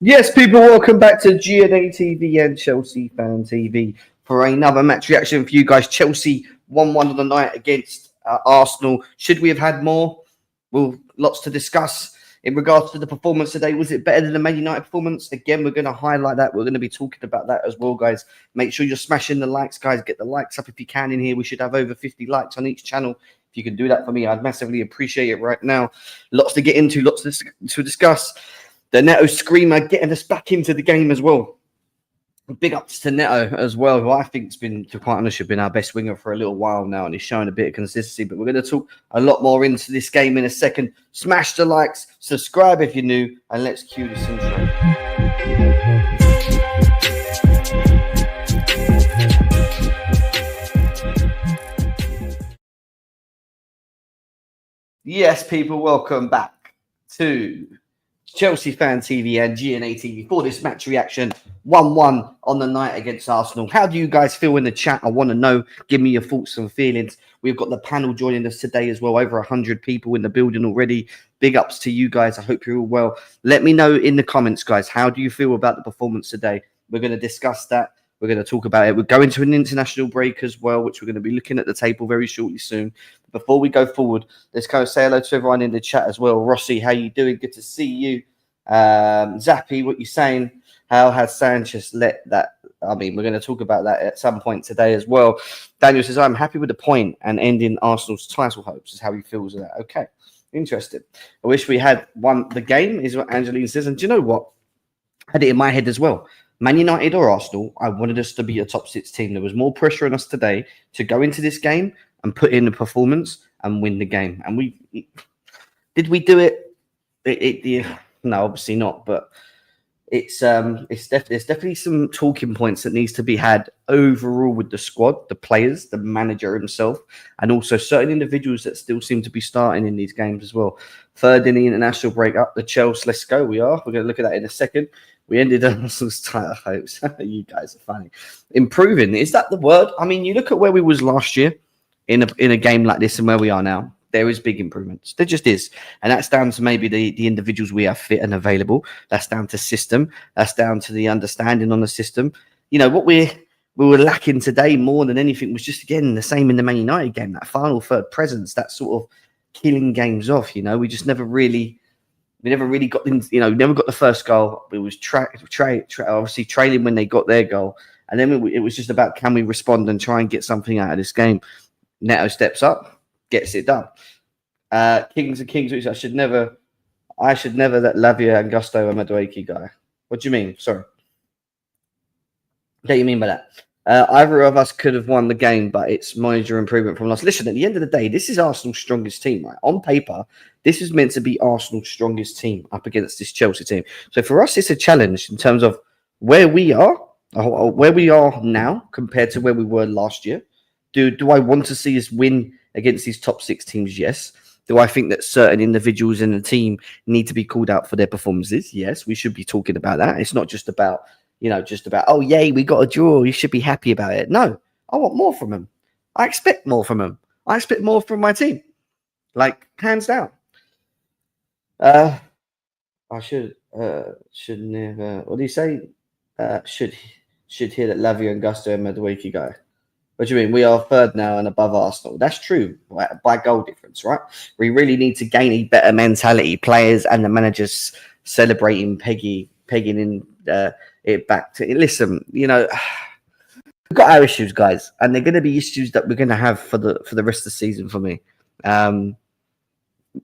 Yes, people, welcome back to GNA TV and Chelsea Fan TV for another match reaction for you guys. Chelsea 1-1 on the night against Arsenal. Should we have had more? Well, lots to discuss in regards to the performance today. Was it better than the Man United performance? Again, we're going to highlight that. We're going to be talking about that as well, guys. Make sure you're smashing the likes, guys. Get the likes up if you can in here. We should have over 50 likes on each channel. If you can do that for me, I'd massively appreciate it right now. Lots to get into, lots to discuss. The Neto screamer getting us back into the game as well. Big ups to Neto as well, who I think has been, to quite honest, been our best winger for a little while now, and he's showing a bit of consistency. But we're going to talk a lot more into this game in a second. Smash the likes, subscribe if you're new, and let's cue this intro. Yes, people, welcome back to Chelsea Fan TV and GNA TV for this match reaction. 1-1 on the night against Arsenal. How do you guys feel in the chat? I want to know. Give me your thoughts and feelings. We've got the panel joining us today as well. Over 100 people in the building already. Big ups to you guys. I hope you're all well. Let me know in the comments, guys. How do you feel about the performance today? We're going to discuss that. We're going to talk about it. We're going to an international break as well, which we're going to be looking at the table very shortly soon. Before we go forward, let's go say hello to everyone in the chat as well. Rossi, how you doing? Good to see you. Zappy, what you saying? How has Sanchez let that? I mean, we're going to talk about that at some point today as well. Daniel says, I'm happy with the point and ending Arsenal's title hopes, is how he feels of that. Okay, interesting. I wish we had won the game, is what Angeline says. And do you know what? I had it in my head as well. Man United or Arsenal, I wanted us to be a top six team. There was more pressure on us today to go into this game and put in the performance and win the game. And did we do it? No, obviously not. But there's definitely some talking points that needs to be had overall with the squad, the players, the manager himself, and also certain individuals that still seem to be starting in these games as well. Third in the international break up the Chelsea. Let's go. We're going to look at that in a second. We ended on some title hopes. You guys are funny. Improving, is that the word? I mean, you look at where we was last year in a game like this and where we are now. There is big improvements. There just is. And that's down to maybe the individuals we have fit and available. That's down to system. That's down to the understanding on the system. You know, what we were lacking today more than anything was just, again, the same in the Man United game, that final third presence, that sort of killing games off, you know. We just never really got in, you know, never got the first goal. It was obviously trailing when they got their goal. And then it was just about, can we respond and try and get something out of this game? Neto steps up. Gets it done. Kings and Kings, which I should never let Lavia and Gusto and Madueke go. What do you mean? Sorry. What do you mean by that? Either of us could have won the game, but it's major improvement from us. Listen, at the end of the day, this is Arsenal's strongest team, right? On paper, this is meant to be Arsenal's strongest team up against this Chelsea team. So for us, it's a challenge in terms of where we are now compared to where we were last year. Do I want to see us win against these top six teams? Yes. Do I think that certain individuals in the team need to be called out for their performances? Yes, we should be talking about that. It's not just about, oh, yay, we got a draw, you should be happy about it. No, I want more from them. I expect more from them. I expect more from my team. Like, hands down. I should never, what do you say? Should hear that Lavia and Gusto and Madueke go. What do you mean? We are third now and above Arsenal. That's true, right? By goal difference, right? We really need to gain a better mentality. Players and the managers celebrating pegging in it back to it. Listen, you know, we've got our issues, guys, and they're going to be issues that we're going to have for the rest of the season. For me,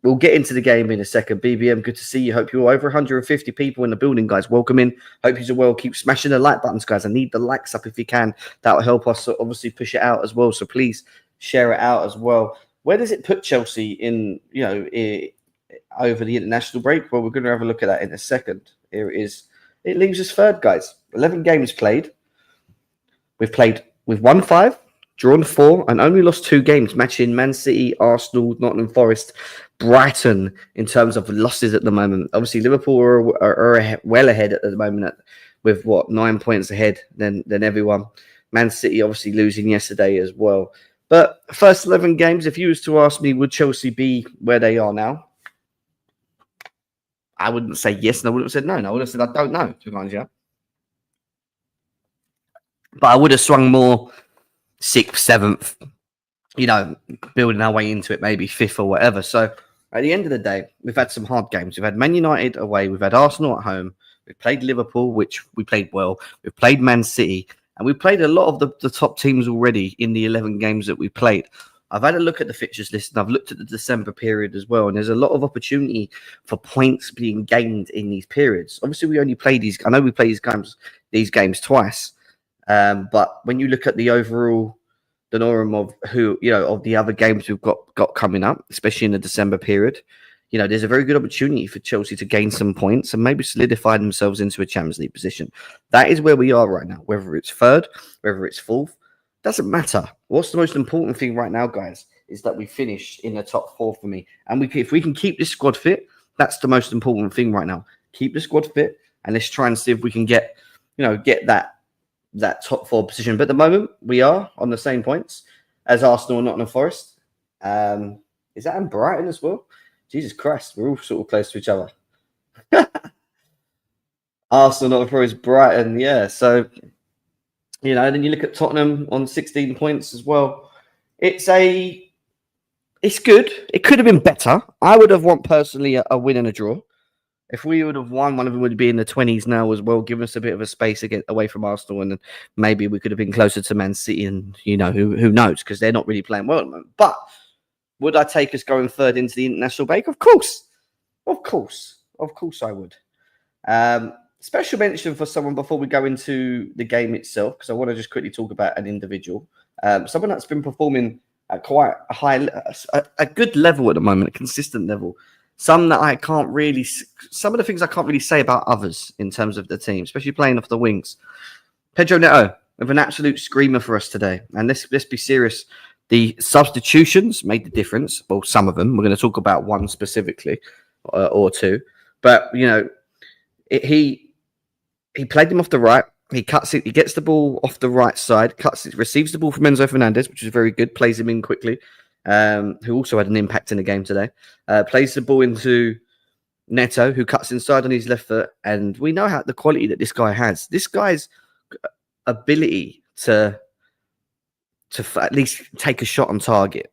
we'll get into the game in a second. BBM, good to see you. Hope you're over 150 people in the building, guys. Welcome in. Hope you're well. Keep smashing the like buttons, guys. I need the likes up if you can. That will help us obviously push it out as well. So please share it out as well. Where does it put Chelsea in, over the international break? Well, we're going to have a look at that in a second. Here it is. It leaves us third, guys. 11 games played. We've won 5. Drawn 4 and only lost 2 games, matching Man City, Arsenal, Nottingham Forest, Brighton in terms of losses at the moment. Obviously, Liverpool are well ahead at the moment with 9 points ahead than everyone. Man City obviously losing yesterday as well. But first 11 games, if you was to ask me, would Chelsea be where they are now? I wouldn't say yes, and I wouldn't have said no. I would have said I don't know, to be honest, yeah. But I would have swung more 6th, 7th, building our way into it, maybe 5th or whatever. So at the end of the day, we've had some hard games. We've had Man United away. We've had Arsenal at home. We've played Liverpool, which we played well. We've played Man City. And we've played a lot of the top teams already in the 11 games that we played. I've had a look at the fixtures list, and I've looked at the December period as well. And there's a lot of opportunity for points being gained in these periods. Obviously, we only play these. I know we play these games twice. But when you look at the overall norm of of the other games we've got coming up, especially in the December period, there's a very good opportunity for Chelsea to gain some points and maybe solidify themselves into a Champions League position. That is where we are right now. Whether it's 3rd, whether it's 4th, doesn't matter. What's the most important thing right now, guys, is that we finish in the top 4 for me. And if we can keep this squad fit, that's the most important thing right now. Keep the squad fit, and let's try and see if we can get that top 4 position. But at the moment, we are on the same points as Arsenal and Nottingham Forest. Is that in Brighton as well? Jesus Christ, we're all sort of close to each other. Arsenal, Nottingham Forest, Brighton, yeah. So, then you look at Tottenham on 16 points as well. It's good. It could have been better. I would have want personally a win and a draw. If we would have won, one of them would be in the 20s now as well, giving us a bit of a space away from Arsenal, and then maybe we could have been closer to Man City, and who knows, because they're not really playing well at the moment. But would I take us going 3rd into the international break? Of course I would. Special mention for someone before we go into the game itself, because I want to just quickly talk about an individual, someone that's been performing at quite a high, a good level at the moment, a consistent level. Some of the things I can't really say about others in terms of the team, especially playing off the wings. Pedro Neto with an absolute screamer for us today. And let's be serious. The substitutions made the difference. Well, some of them. We're going to talk about one specifically or two. But, he played him off the right. He cuts it. He gets the ball off the right side, cuts it, receives the ball from Enzo Fernandez, which is very good, plays him in quickly. Who also had an impact in the game today, plays the ball into Neto, who cuts inside on his left foot, and we know the quality that this guy has. This guy's ability to at least take a shot on target.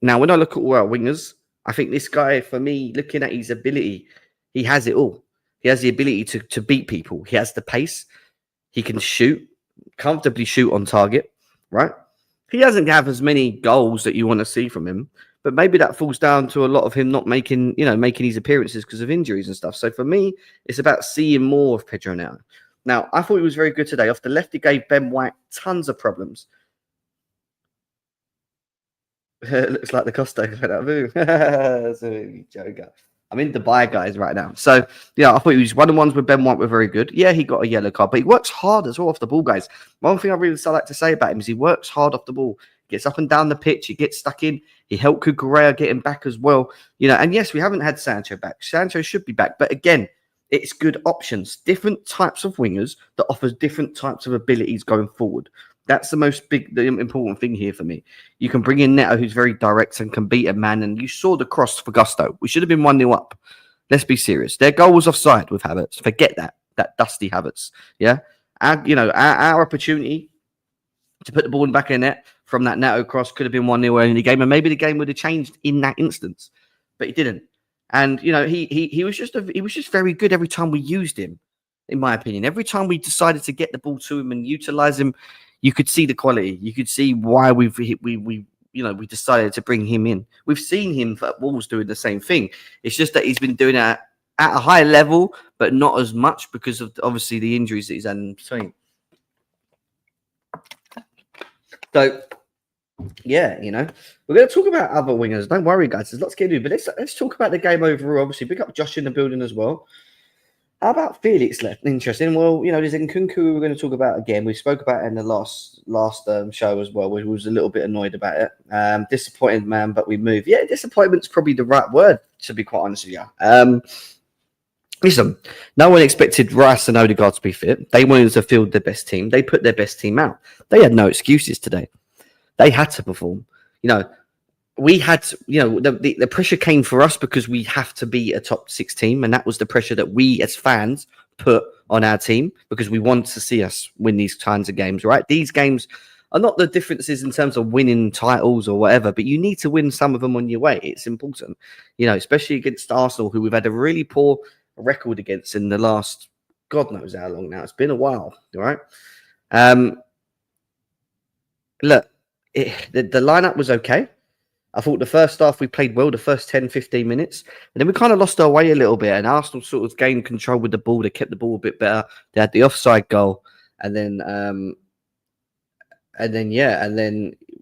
Now, when I look at all our wingers, I think this guy, for me, looking at his ability, he has it all. He has the ability to beat people. He has the pace. He can comfortably shoot on target, right? He doesn't have as many goals that you want to see from him, but maybe that falls down to a lot of him not making his appearances because of injuries and stuff. So for me, it's about seeing more of Pedro now. Now, I thought he was very good today. Off the left, he gave Ben White tons of problems. It looks like the Costa. Joker. I'm in Dubai, guys, right now. So, I thought his one-on-ones with Ben White were very good. Yeah, he got a yellow card, but he works hard as well off the ball, guys. One thing I really like to say about him is he works hard off the ball. Gets up and down the pitch. He gets stuck in. He helped Cucurella get him back as well. And yes, we haven't had Sancho back. Sancho should be back. But again, it's good options. Different types of wingers that offers different types of abilities going forward. That's the important thing here for me. You can bring in Neto, who's very direct and can beat a man. And you saw the cross for Gusto. We should have been 1-0 up. Let's be serious. Their goal was offside with Havertz. Forget that dusty Havertz. Yeah. Our opportunity to put the ball in the back of the net from that Neto cross could have been 1-0 early in the game. And maybe the game would have changed in that instance. But he didn't. And, he was just very good every time we used him, in my opinion. Every time we decided to get the ball to him and utilize him, you could see the quality. You could see why we decided to bring him in. We've seen him at Wolves doing the same thing. It's just that he's been doing it at a high level, but not as much because of obviously the injuries that he's had in between. So, yeah, we're going to talk about other wingers. Don't worry, guys. There's lots to get into, but let's talk about the game overall. Obviously, pick up Josh in the building as well. How about Felix left? Interesting. Well, there's Nkunku we're going to talk about again. We spoke about it in the last show as well. We was a little bit annoyed about it. Disappointed, man, but we moved. Yeah, disappointment's probably the right word, to be quite honest with you. Listen, no one expected Rice and Odegaard to be fit. They wanted to field their best team. They put their best team out. They had no excuses today. They had to perform. we had, the pressure came for us because we have to be a top 6 team, and that was the pressure that we as fans put on our team because we want to see us win these kinds of games, right? These games are not the differences in terms of winning titles or whatever, but you need to win some of them on your way. It's important, especially against Arsenal, who we've had a really poor record against in the last, God knows how long now. It's been a while, right? Look, the lineup was okay. I thought the first half we played well, the first 10, 15 minutes. And then we kind of lost our way a little bit. And Arsenal sort of gained control with the ball. They kept the ball a bit better. They had the offside goal. And then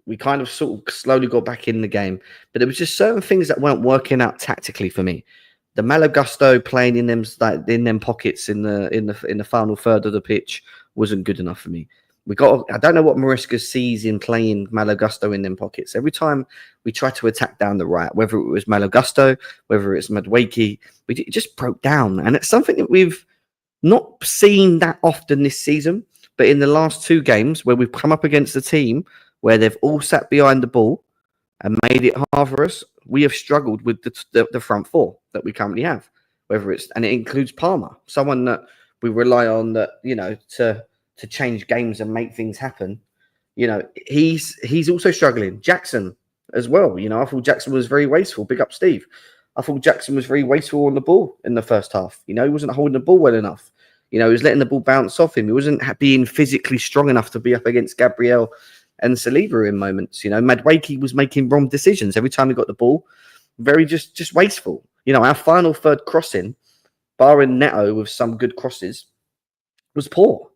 we kind of sort of slowly got back in the game. But there was just certain things that weren't working out tactically for me. The Malo Gusto playing in them pockets in the final third of the pitch wasn't good enough for me. I don't know what Maresca sees in playing Malo Gusto in them pockets. Every time we try to attack down the right, whether it was Malo Gusto, whether it's Madueke, it just broke down. And it's something that we've not seen that often this season. But in the last 2 games where we've come up against a team where they've all sat behind the ball and made it hard for us, we have struggled with the front 4 that we currently have. And it includes Palmer, someone that we rely on to change games and make things happen. He's also struggling. Jackson as well. I thought Jackson was very wasteful. Big up, Steve. I thought Jackson was very wasteful on the ball in the first half. He wasn't holding the ball well enough. He was letting the ball bounce off him. He wasn't being physically strong enough to be up against Gabriel and Saliba in moments. Madueke was making wrong decisions every time he got the ball. Very just wasteful. Our final third crossing, barring Neto with some good crosses, was poor.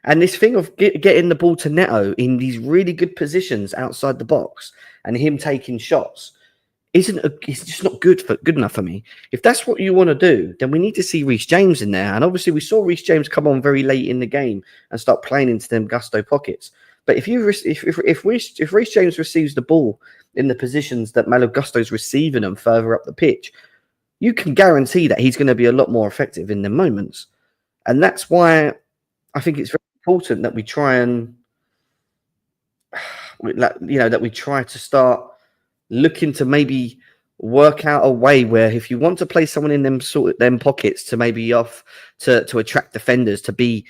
And this thing of getting the ball to Neto in these really good positions outside the box and him taking shots it's just not good enough for me. If that's what you want to do, then we need to see Reece James in there. And obviously we saw Reece James come on very late in the game and start playing into them Gusto pockets. But if Reece James receives the ball in the positions that Malo Gusto's receiving them further up the pitch, you can guarantee that he's going to be a lot more effective in the moments. And that's why I think it's very important that we try and, that we try to start looking to maybe work out a way where if you want to play someone in them pockets to maybe off to attract defenders, to be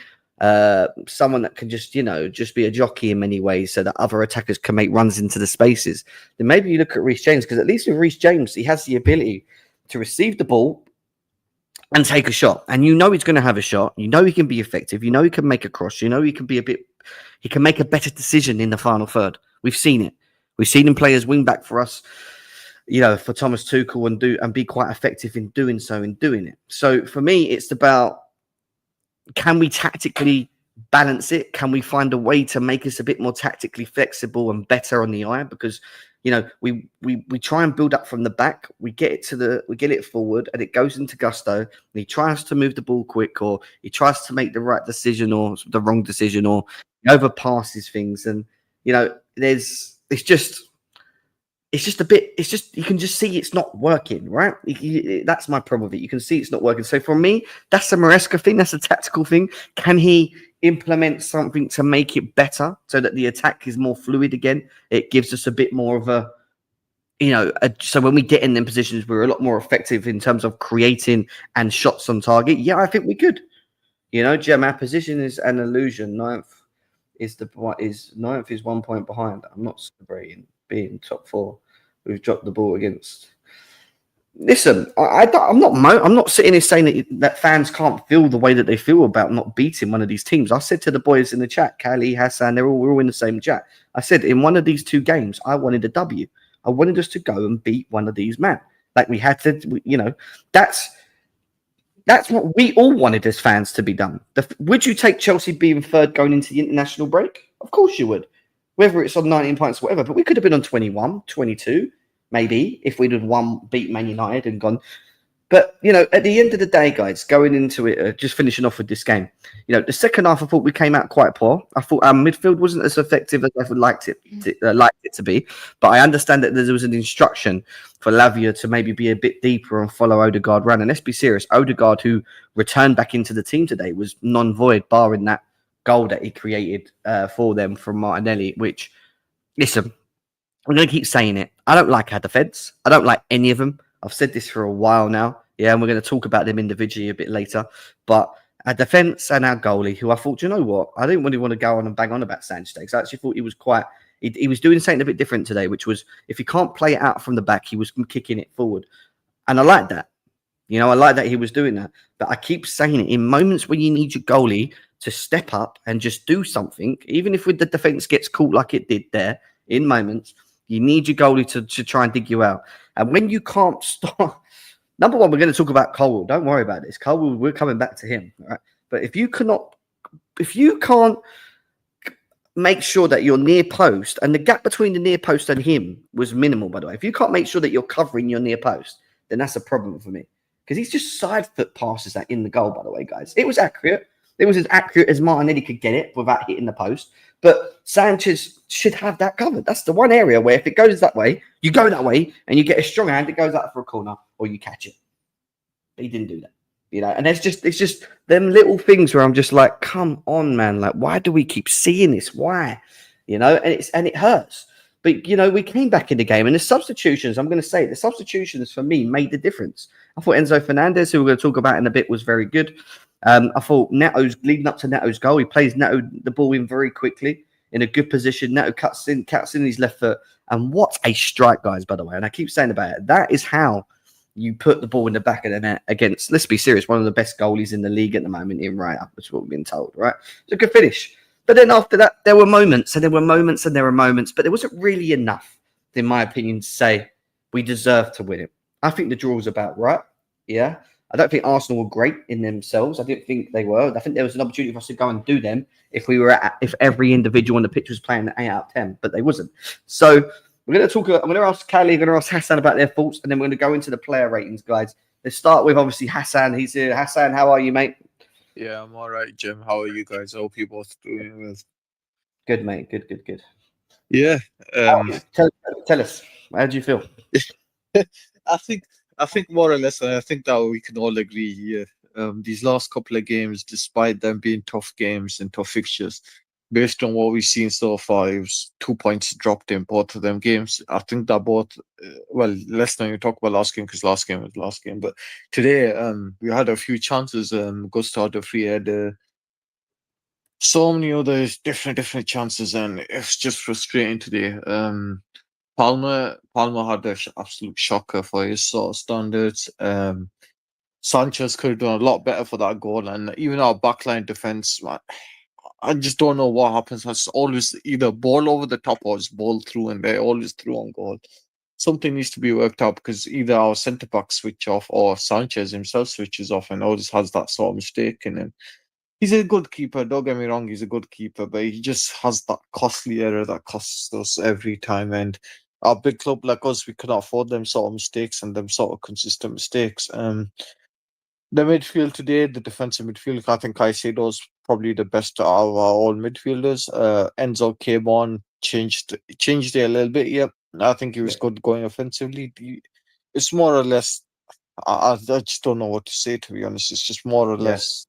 someone that can just be a jockey in many ways so that other attackers can make runs into the spaces, then maybe you look at Reece James, because at least with Reece James, he has the ability to receive the ball and take a shot. And he's going to have a shot. He can be effective. He can make a cross. He can make a better decision in the final third. We've seen it. We've seen him play as wing back for us, for Thomas Tuchel and be quite effective in doing so, in doing it. So for me, it's about, can we tactically balance it? Can we find a way to make us a bit more tactically flexible and better on the eye? Because we try and build up from the back. We get it forward, and it goes into Gusto. And he tries to move the ball quick, or he tries to make the right decision or the wrong decision, or he overpasses things. And it's just a bit. It's just, you can just see it's not working, right? That's my problem with it. You can see it's not working. So for me, that's a Maresca thing. That's a tactical thing. Can he implement something to make it better so that the attack is more fluid again? It gives us a bit more of a, so when we get in them positions, we're a lot more effective in terms of creating and shots on target. Yeah, I think we could. Gem, our position is an illusion. Ninth is 1 point behind. I'm not celebrating being top 4. We've dropped the ball against. Listen, I'm not sitting here saying that fans can't feel the way that they feel about not beating one of these teams. I said to the boys in the chat, Kali, Hassan, we're all in the same chat. I said in one of these 2 games, I wanted a W. I wanted us to go and beat one of these men. Like we had to, that's what we all wanted as fans to be done. Would you take Chelsea being third going into the international break? Of course you would. Whether it's on 19 points or whatever, but we could have been on 21, 22, maybe, if we'd have beat Man United and gone. But, at the end of the day, guys, going into it, just finishing off with this game, the second half, I thought we came out quite poor. I thought our midfield wasn't as effective as I would liked it to be. But I understand that there was an instruction for Lavia to maybe be a bit deeper and follow Odegaard around. And let's be serious, Odegaard, who returned back into the team today, was non-void, barring that goal that he created for them from Martinelli, which, listen, I'm going to keep saying it. I don't like our defence. I don't like any of them. I've said this for a while now. Yeah, and we're going to talk about them individually a bit later. But our defence and our goalie, who I thought, you know what? I didn't really want to go on and bang on about Sanchez because I actually thought he was quite... He was doing something a bit different today, which was if he can't play it out from the back, he was kicking it forward. And I like that. You know, I like that he was doing that. But I keep saying it, in moments when you need your goalie to step up and just do something, even if with the defence gets caught like it did there, in moments, you need your goalie to try and dig you out. And when you can't stop... Number one, we're going to talk about Cole. Don't worry about this. Cole, we're coming back to him. Right? But if you can't make sure that you're near post, and the gap between the near post and him was minimal, by the way. If you can't make sure that you're covering your near post, then that's a problem for me. Because he's just side foot passes that in the goal, by the way, guys. It was accurate. It was as accurate as Martinelli could get it without hitting the post. But Sanchez should have that covered. That's the one area where if it goes that way, you go that way and you get a strong hand, it goes out for a corner or you catch it. But he didn't do that. You know, and it's just them little things where I'm just like, come on, man. Like, why do we keep seeing this? Why? You know, and it hurts. But, you know, we came back in the game and the substitutions, I'm going to say, the substitutions for me made the difference. I thought Enzo Fernandez, who we're going to talk about in a bit, was very good. I thought Neto's leading up to Neto's goal. He plays Neto the ball in very quickly in a good position. Neto cuts in his left foot. And what a strike, guys, by the way. And I keep saying about it. That is how you put the ball in the back of the net against, let's be serious, one of the best goalies in the league at the moment in Raya, which is what we've been told, right? It's a good finish. But then after that, there were moments and there were moments and there were moments, but there wasn't really enough, in my opinion, to say we deserve to win it. I think the draw was about right. Yeah. I don't think Arsenal were great in themselves. I didn't think they were. I think there was an opportunity for us to go and do them if every individual on the pitch was playing an 8 out of 10, but they wasn't. So we're going to talk. I'm going to ask Callie, I'm going to ask Hassan about their thoughts, and then we're going to go into the player ratings, guys. Let's start with obviously Hassan. He's here. Hassan, how are you, mate? Yeah, I'm all right, Jim. How are you guys? I hope you both doing well. Good, mate. Good. Yeah. Tell us, how do you feel? I think more or less, I think that we can all agree here. These last couple of games, despite them being tough games and tough fixtures, based on what we've seen so far, it was 2 points dropped in both of them games. I think that both, less than you talk about last game because last game was last game. But today, we had a few chances. Gusto had a free header. So many other different chances, and it's just frustrating today. Palmer had an absolute shocker for his sort of standards. Sanchez could have done a lot better for that goal, and even our backline defense, man, I just don't know what happens. It's always either ball over the top or it's ball through, and they're always through on goal. Something needs to be worked out because either our centre back switch off or Sanchez himself switches off and always has that sort of mistake in him. He's a good keeper, don't get me wrong, he's a good keeper, but he just has that costly error that costs us every time. And our big club like us, we cannot afford them sort of mistakes and them sort of consistent mistakes. The midfield today, the defensive midfield, I think Caicedo's probably the best out of our all midfielders. Enzo came on, changed it a little bit. Yep, I think he was good going offensively. It's more or less, I just don't know what to say, to be honest. It's just more or less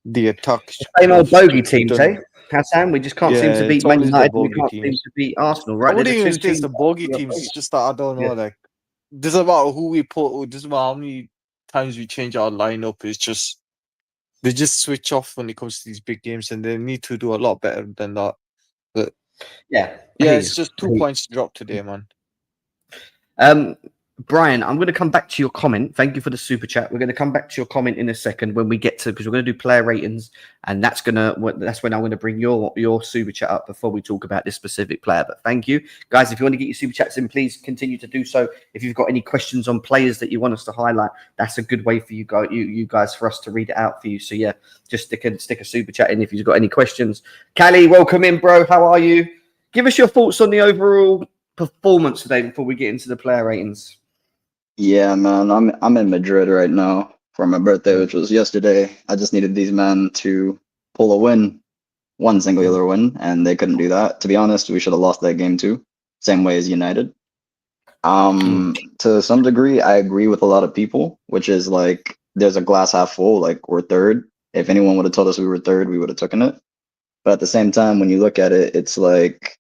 the attack. Same old bogey teams, eh? Hassan, we just can't seem to beat Man United. We can't seem to beat Arsenal, right? I wouldn't even say it's the bogey teams. It's just that I don't know. Like, it doesn't matter who we put. It doesn't matter how many times we change our lineup. It's just they just switch off when it comes to these big games, and they need to do a lot better than that. But it's just 2 points dropped today, man. Brian, I'm going to come back to your comment. Thank you for the super chat. We're going to come back to your comment in a second when we get to, because we're going to do player ratings, and that's when I'm going to bring your super chat up before we talk about this specific player. But thank you, guys. If you want to get your super chats in, please continue to do so. If you've got any questions on players that you want us to highlight, that's a good way for you guys for us to read it out for you. So yeah, just stick a super chat in if you've got any questions. Callie, welcome in, bro. How are you? Give us your thoughts on the overall performance today before we get into the player ratings. Yeah, man, I'm in Madrid right now for my birthday, which was yesterday. I just needed these men to pull a win, one singular win, and they couldn't do that. To be honest, we should have lost that game too, same way as United. To some degree, I agree with a lot of people, which is like there's a glass half full, like we're third. If anyone would have told us we were third, we would have taken it. But at the same time, when you look at it, it's like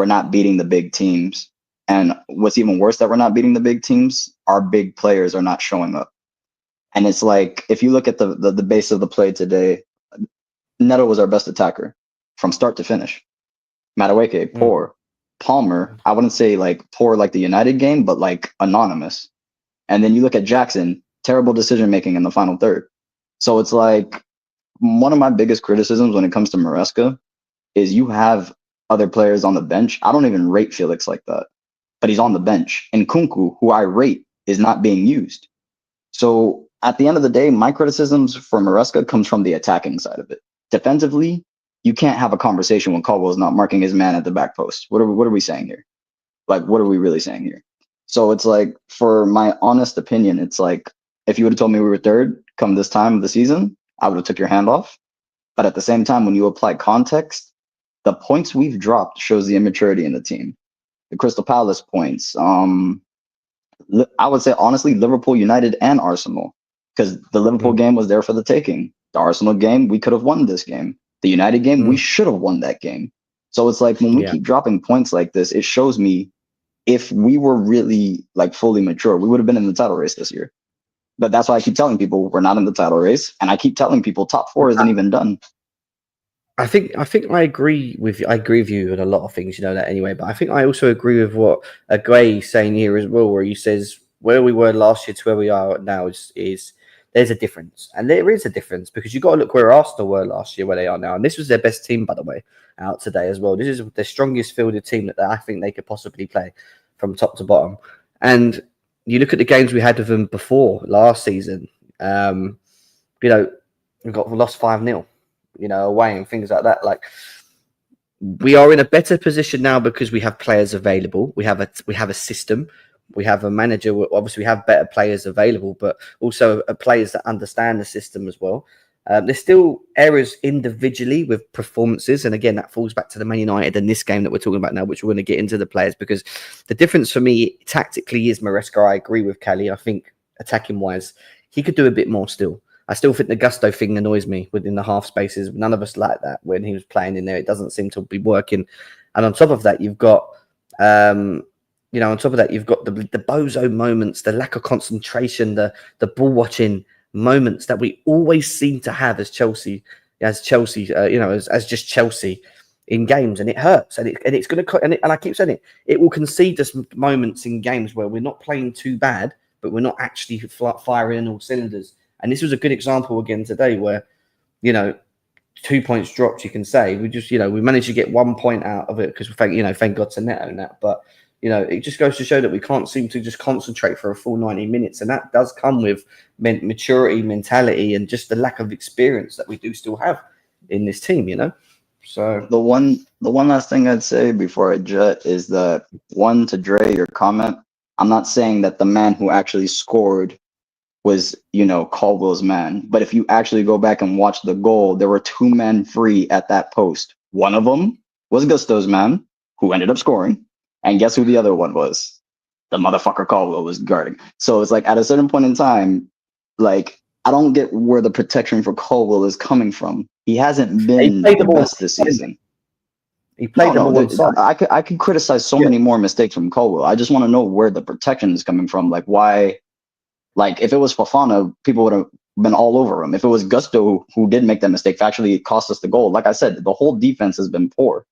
we're not beating the big teams. And what's even worse that we're not beating the big teams, our big players are not showing up. And it's like, if you look at the base of the play today, Neto was our best attacker from start to finish. Madueke, poor. Palmer, I wouldn't say like poor like the United game, but like anonymous. And then you look at Jackson, terrible decision making in the final third. So it's like, one of my biggest criticisms when it comes to Maresca is you have other players on the bench. I don't even rate Felix like that, but he's on the bench. And Kunku, who I rate, is not being used. So at the end of the day, my criticisms for Maresca comes from the attacking side of it. Defensively, you can't have a conversation when Caldwell's not marking his man at the back post. What are we saying here? Like, what are we really saying here? So it's like, for my honest opinion, it's like, if you would have told me we were third come this time of the season, I would have took your hand off. But at the same time, when you apply context, the points we've dropped shows the immaturity in the team. The Crystal Palace points, I would say honestly, Liverpool, United, and Arsenal, because the Liverpool game was there for the taking. The Arsenal game, we could have won this game. The United game, we should have won that game. So it's like, when we keep dropping points like this, it shows me if we were really like fully mature, we would have been in the title race this year. But that's why I keep telling people we're not in the title race, and I keep telling people top 4 isn't even done. I think I agree with you. I agree with you on a lot of things, you know that anyway. But I think I also agree with what Gray saying here as well, where he says where we were last year to where we are now is there's a difference, and there is a difference, because you got to look where Arsenal were last year, where they are now, and this was their best team, by the way, out today as well. This is the strongest fielded team that I think they could possibly play from top to bottom. And you look at the games we had with them before last season. You know, we lost 5-0. You know, away and things like that. Like, we are in a better position now because we have players available. We have a system. We have a manager. Obviously, we have better players available, but also players that understand the system as well. There's still errors individually with performances, and again, that falls back to the Man United and this game that we're talking about now, which we're going to get into the players, because the difference for me tactically is Maresca. I agree with Kelly. I think attacking wise, he could do a bit more still. I still think the Gusto thing annoys me within the half spaces. None of us like that when he was playing in there. It doesn't seem to be working. And on top of that, you've got, the bozo moments, the lack of concentration, the ball watching moments that we always seem to have as Chelsea, as just Chelsea in games, and it hurts, and it's going to, and I keep saying it will concede us moments in games where we're not playing too bad, but we're not actually firing in all cylinders. And this was a good example again today where, 2 points dropped, you can say. We just, we managed to get 1 point out of it because thank God to Neto and that. But, it just goes to show that we can't seem to just concentrate for a full 90 minutes. And that does come with maturity, mentality, and just the lack of experience that we do still have in this team, So the one last thing I'd say before I jet is that, one, to Dre, your comment, I'm not saying that the man who actually scored was, Caldwell's man. But if you actually go back and watch the goal, there were 2 men free at that post. One of them was Gusto's man, who ended up scoring. And guess who the other one was? The motherfucker Caldwell was guarding. So it's like, at a certain point in time, like, I don't get where the protection for Caldwell is coming from. He hasn't been the best this season. He played the ball side. I could criticize so many more mistakes from Caldwell. I just want to know where the protection is coming from. Like, why? Like, if it was Fofana, people would have been all over him. If it was Gusto who did make that mistake, actually it cost us the goal. Like I said, the whole defense has been poor.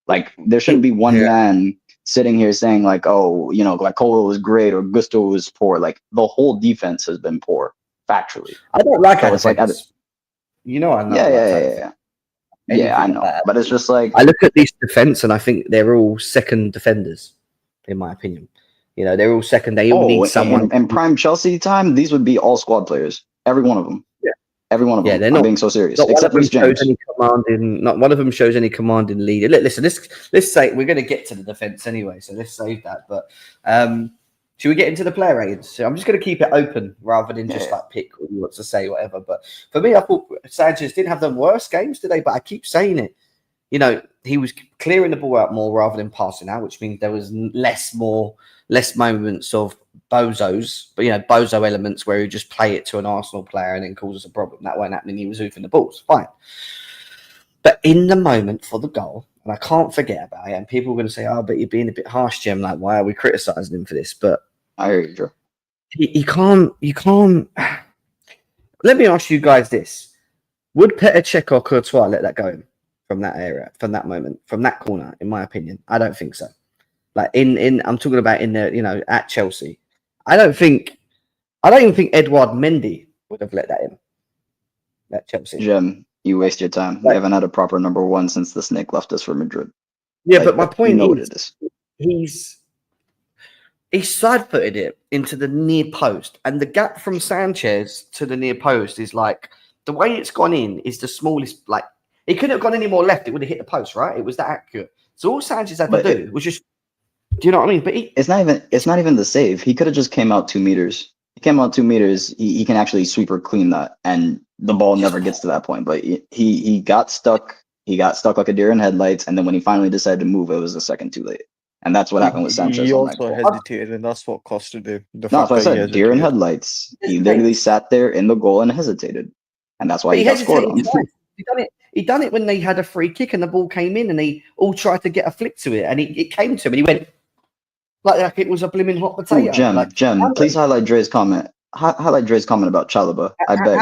Like, there shouldn't be one man sitting here saying like, oh, like Caldwell was great or Gusto was poor. Like, the whole defense has been poor, factually. I don't like so it's like, I know. Yeah, I know. But it's just like, I look at these defense and I think they're all second defenders, in my opinion. They're all second. They all need someone. In prime Chelsea time, these would be all squad players. Every one of them. Yeah. Every one of them. Yeah, they're not being so serious. Except for James. Not one of them shows any commanding leader. Listen, let's say we're going to get to the defense anyway, so let's save that. But should we get into the player ratings? So I'm just going to keep it open rather than just like pick what you want to say, whatever. But for me, I thought Sanchez didn't have the worst games today, but I keep saying it. He was clearing the ball out more rather than passing out, which means there was less moments of bozos, but bozo elements where he just play it to an Arsenal player and then cause us a problem. That wasn't happening. He was hoofing the balls, fine. But in the moment for the goal, and I can't forget about it. And people are going to say, "Oh, but you're being a bit harsh, Jim. Like, why are we criticizing him for this?" But I hear you, Joe. he can't. You can't. Let me ask you guys this: would Petr Cech or Courtois let that go from that area, from that moment, from that corner? In my opinion, I don't think so. Like I'm talking about in the at Chelsea. I don't even think Edouard Mendy would have let that in. At Chelsea. Jim, you waste your time. We haven't had a proper number 1 since the snake left us for Madrid. Yeah, but my point is, he side-footed it into the near post, and the gap from Sanchez to the near post is like the way it's gone in is the smallest. Like it couldn't have gone any more left; it would have hit the post, right? It was that accurate. So all Sanchez had to do was just. Do you know what I mean? But it's not even the save. He could have just came out 2 meters. He came out 2 meters. He can actually sweep or clean that, and the ball never gets to that point. But he got stuck. He got stuck like a deer in headlights, and then when he finally decided to move, it was a second too late. And that's what happened with Sanchez. He also hesitated, and that's what costed him. That's what I said. Deer in headlights. He literally sat there in the goal and hesitated, and that's why he got scored on. He done it when they had a free kick and the ball came in, and they all tried to get a flick to it, and it came to him, and he went like it was a blimmin' hot potato. Jem, please highlight Dre's comment. Highlight Dre's comment about Saliba. I beg.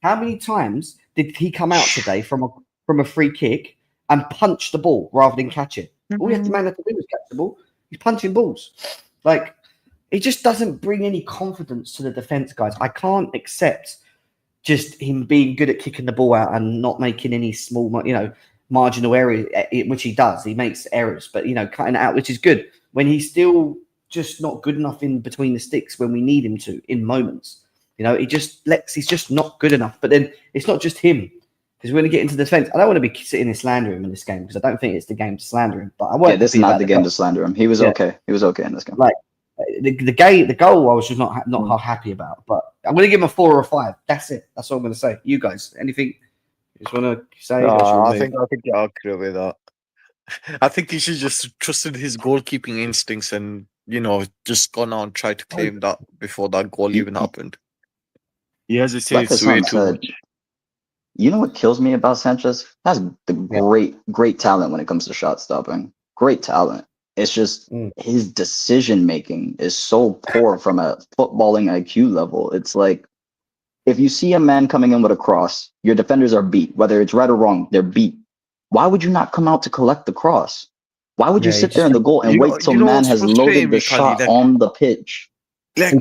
How many times did he come out today from a free kick and punch the ball rather than catch it? All the man had to do was catch the ball. He's punching balls. Like it just doesn't bring any confidence to the defense, guys. I can't accept just him being good at kicking the ball out and not making any small, marginal errors, which he does. He makes errors, but cutting it out, which is good when he's still just not good enough in between the sticks when we need him to in moments. He's just not good enough. But then it's not just him because we're going to get into the defense. I don't want to be sitting and slandering him in this game because I don't think it's the game to slander him. But I won't. Yeah, this is not the game to slander him. He was okay. He was okay in this game. Like the goal, I was just not happy about. But I'm going to give him a 4 or a 5. That's it. That's all I'm going to say. You guys, anything? Just want to say? I think I agree with that. I think he should just trusted his goalkeeping instincts and just gone on and tried to claim that before that goal even happened. He hesitates way too much. You know what kills me about Sanchez? He has the great talent when it comes to shot stopping. Great talent. It's just his decision making is so poor from a footballing IQ level. It's like if you see a man coming in with a cross, your defenders are beat. Whether it's right or wrong, they're beat. Why would you not come out to collect the cross? Why would you sit there in the goal and wait till man has loaded the shot on the pitch? It's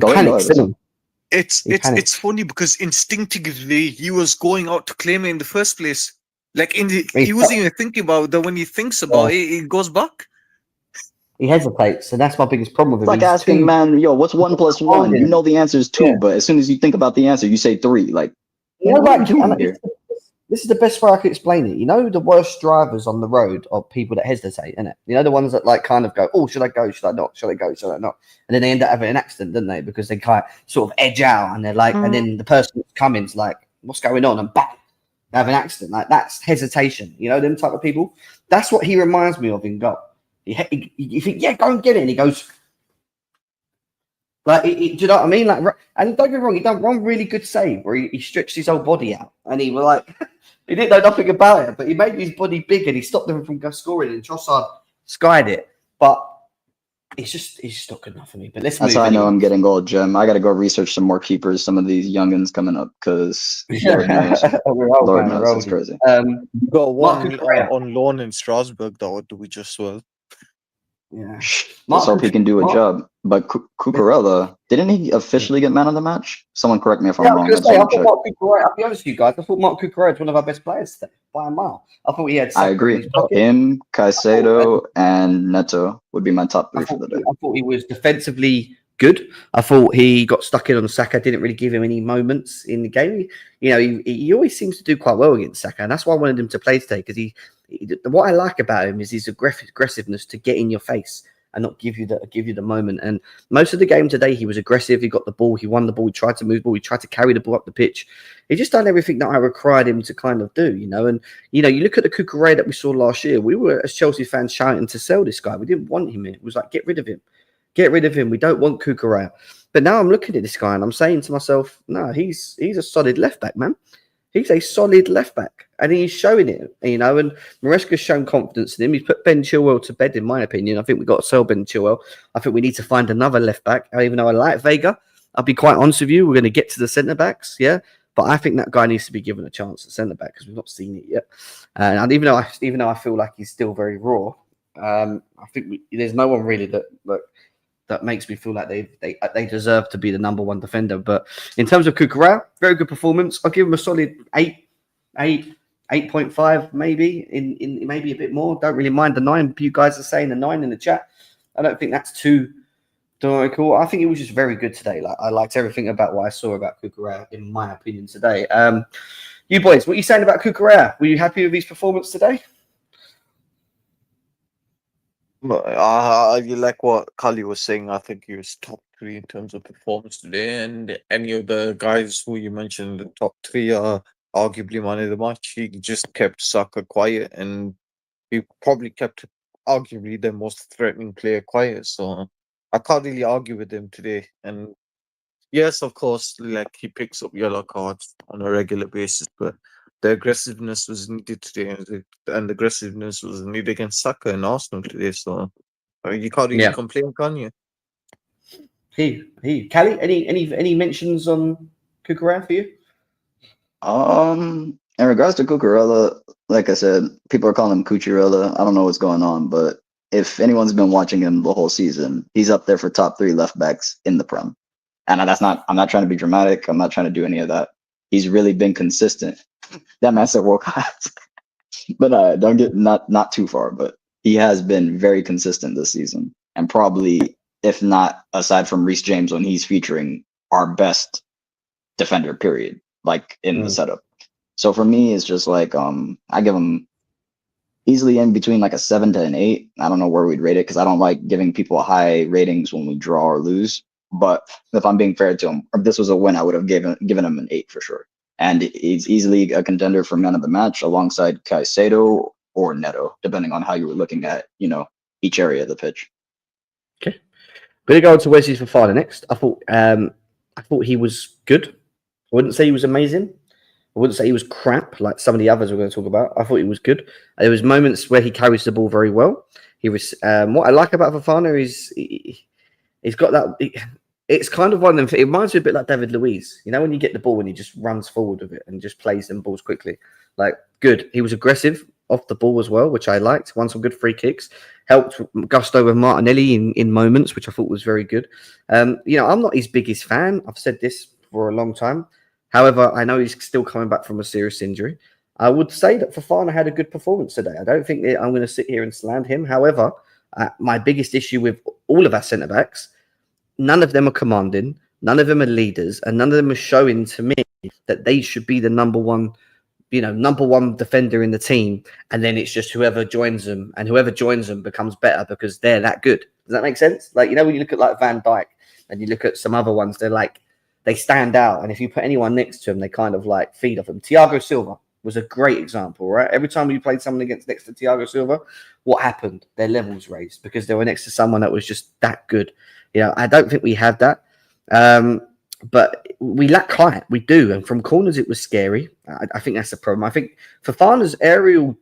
funny because instinctively he was going out to claim it in the first place. Like he wasn't even thinking about that. When he thinks about it, it goes back. He hesitates, and that's my biggest problem with him. It's like asking, man, what's 1 + 1? You know the answer is 2, but as soon as you think about the answer, you say 3. Like, what are you doing here? This is the best way I could explain it. The worst drivers on the road are people that hesitate, isn't it? The ones that kind of go, oh, should I go? Should I not? Should I go? Should I not? And then they end up having an accident, don't they? Because they kind of sort of edge out and they're like, and then the person that's coming's like, what's going on? And bang, they have an accident. Like that's hesitation. Them type of people. That's what he reminds me of in goal. You think, yeah, go and get it. And he goes, like, do you know what I mean? Like, and don't get me wrong, he done one really good save where he stretched his whole body out and he was like, he didn't know nothing about it, but he made his body big and he stopped them from scoring and Trossard skied it. But it's just not good enough for me. But that's how I know I'm getting gold, Jim. I got to go research some more keepers, some of these youngins coming up because Lord knows it's crazy. Got one on loan in Strasbourg that would do just well. Yeah, let's hope he can do a job. But Cucurella, didn't he officially get man of the match? Someone correct me if I'm wrong. I'll be honest with you guys. I thought Marc Cucurella was one of our best players today, by a mile. I thought he had. I agree. Him, Caicedo, and Neto would be my top 3 for the day. I thought he was defensively good. I thought he got stuck in on Saka. Didn't really give him any moments in the game. He always seems to do quite well against Saka, and that's why I wanted him to play today because what I like about him is his aggressiveness to get in your face and not give you the moment. And most of the game today, he was aggressive. He got the ball. He won the ball. He tried to move the ball. He tried to carry the ball up the pitch. He just done everything that I required him to kind of do, And, you look at the Cucurella that we saw last year. We were, as Chelsea fans, shouting to sell this guy. We didn't want him here. It was like, get rid of him. Get rid of him. We don't want Cucurella. But now I'm looking at this guy and I'm saying to myself, no, he's a solid left back, man. He's a solid left back, and he's showing it, you know. And Maresca's shown confidence in him. He's put Ben Chilwell to bed, in my opinion. I think we've got to sell Ben Chilwell. I think we need to find another left back. Even though I like Vega, I'll be quite honest with you. We're going to get to the centre backs, yeah. But I think that guy needs to be given a chance at centre back because we've not seen it yet. And even though I feel like he's still very raw, I think there's no one really that makes me feel like they deserve to be the number one defender. But in terms of Cucurella, very good performance. I'll give him a solid 8.5, maybe, in maybe a bit more. Don't really mind the 9. You guys are saying the 9 in the chat. I don't think that's too cool. I think it was just very good today. Like I liked everything about what I saw about Cucurella, in my opinion, today. You boys, what are you saying about Cucurella? Were you happy with his performance today? You like what Kali was saying. I think he was top 3 in terms of performance today, and any of the guys who you mentioned, the top 3 are arguably man of the match. He just kept Saka quiet, and he probably kept arguably the most threatening player quiet. So I can't really argue with him today. And yes, of course, like he picks up yellow cards on a regular basis, but the aggressiveness was needed today, and the aggressiveness was needed against Saka and Arsenal today. So you can't really complain, can you? Callie, any mentions on Cucurella for you? In regards to Cucurella, like I said, people are calling him Cucurella. I don't know what's going on, but if anyone's been watching him the whole season, he's up there for top 3 left backs in the Prem. And I'm not trying to be dramatic. I'm not trying to do any of that. He's really been consistent. That man said world class. But don't get not too far, but he has been very consistent this season. And probably, if not aside from Reece James when he's featuring, our best defender, period, like in the setup. So for me, it's just like I give him easily in between like a 7 to an 8. I don't know where we'd rate it because I don't like giving people high ratings when we draw or lose. But if I'm being fair to him, if this was a win, I would have given him an 8 for sure. And he's easily a contender for man of the match alongside Caicedo or Neto, depending on how you were looking at, each area of the pitch. Okay. Going to go on to Wesley Fofana next. I thought he was good. I wouldn't say he was amazing. I wouldn't say he was crap like some of the others we're going to talk about. I thought he was good. There was moments where he carries the ball very well. He was. What I like about Fofana is he's got that. It's kind of one of them. It reminds me a bit like David Luiz. You know, when you get the ball and he just runs forward with it and just plays them balls quickly. Like, good. He was aggressive off the ball as well, which I liked. Won some good free kicks. Helped Gusto with Martinelli in moments, which I thought was very good. I'm not his biggest fan. I've said this for a long time. However, I know he's still coming back from a serious injury. I would say that Fofana had a good performance today. I don't think I'm going to sit here and slam him. However, my biggest issue with all of our centre-backs, none of them are commanding, none of them are leaders, and none of them are showing to me that they should be the number one defender in the team. And then it's just whoever joins them, and whoever joins them becomes better because they're that good. Does that make sense? Like, when you look at like Van Dijk and you look at some other ones, they stand out. And if you put anyone next to them, they kind of like feed off them. Thiago Silva was a great example, right? Every time you played someone next to Thiago Silva, what happened? Their levels raised because they were next to someone that was just that good. I don't think we had that. But we lack height. We do. And from corners, it was scary. I think that's the problem. I think Fofana's aerial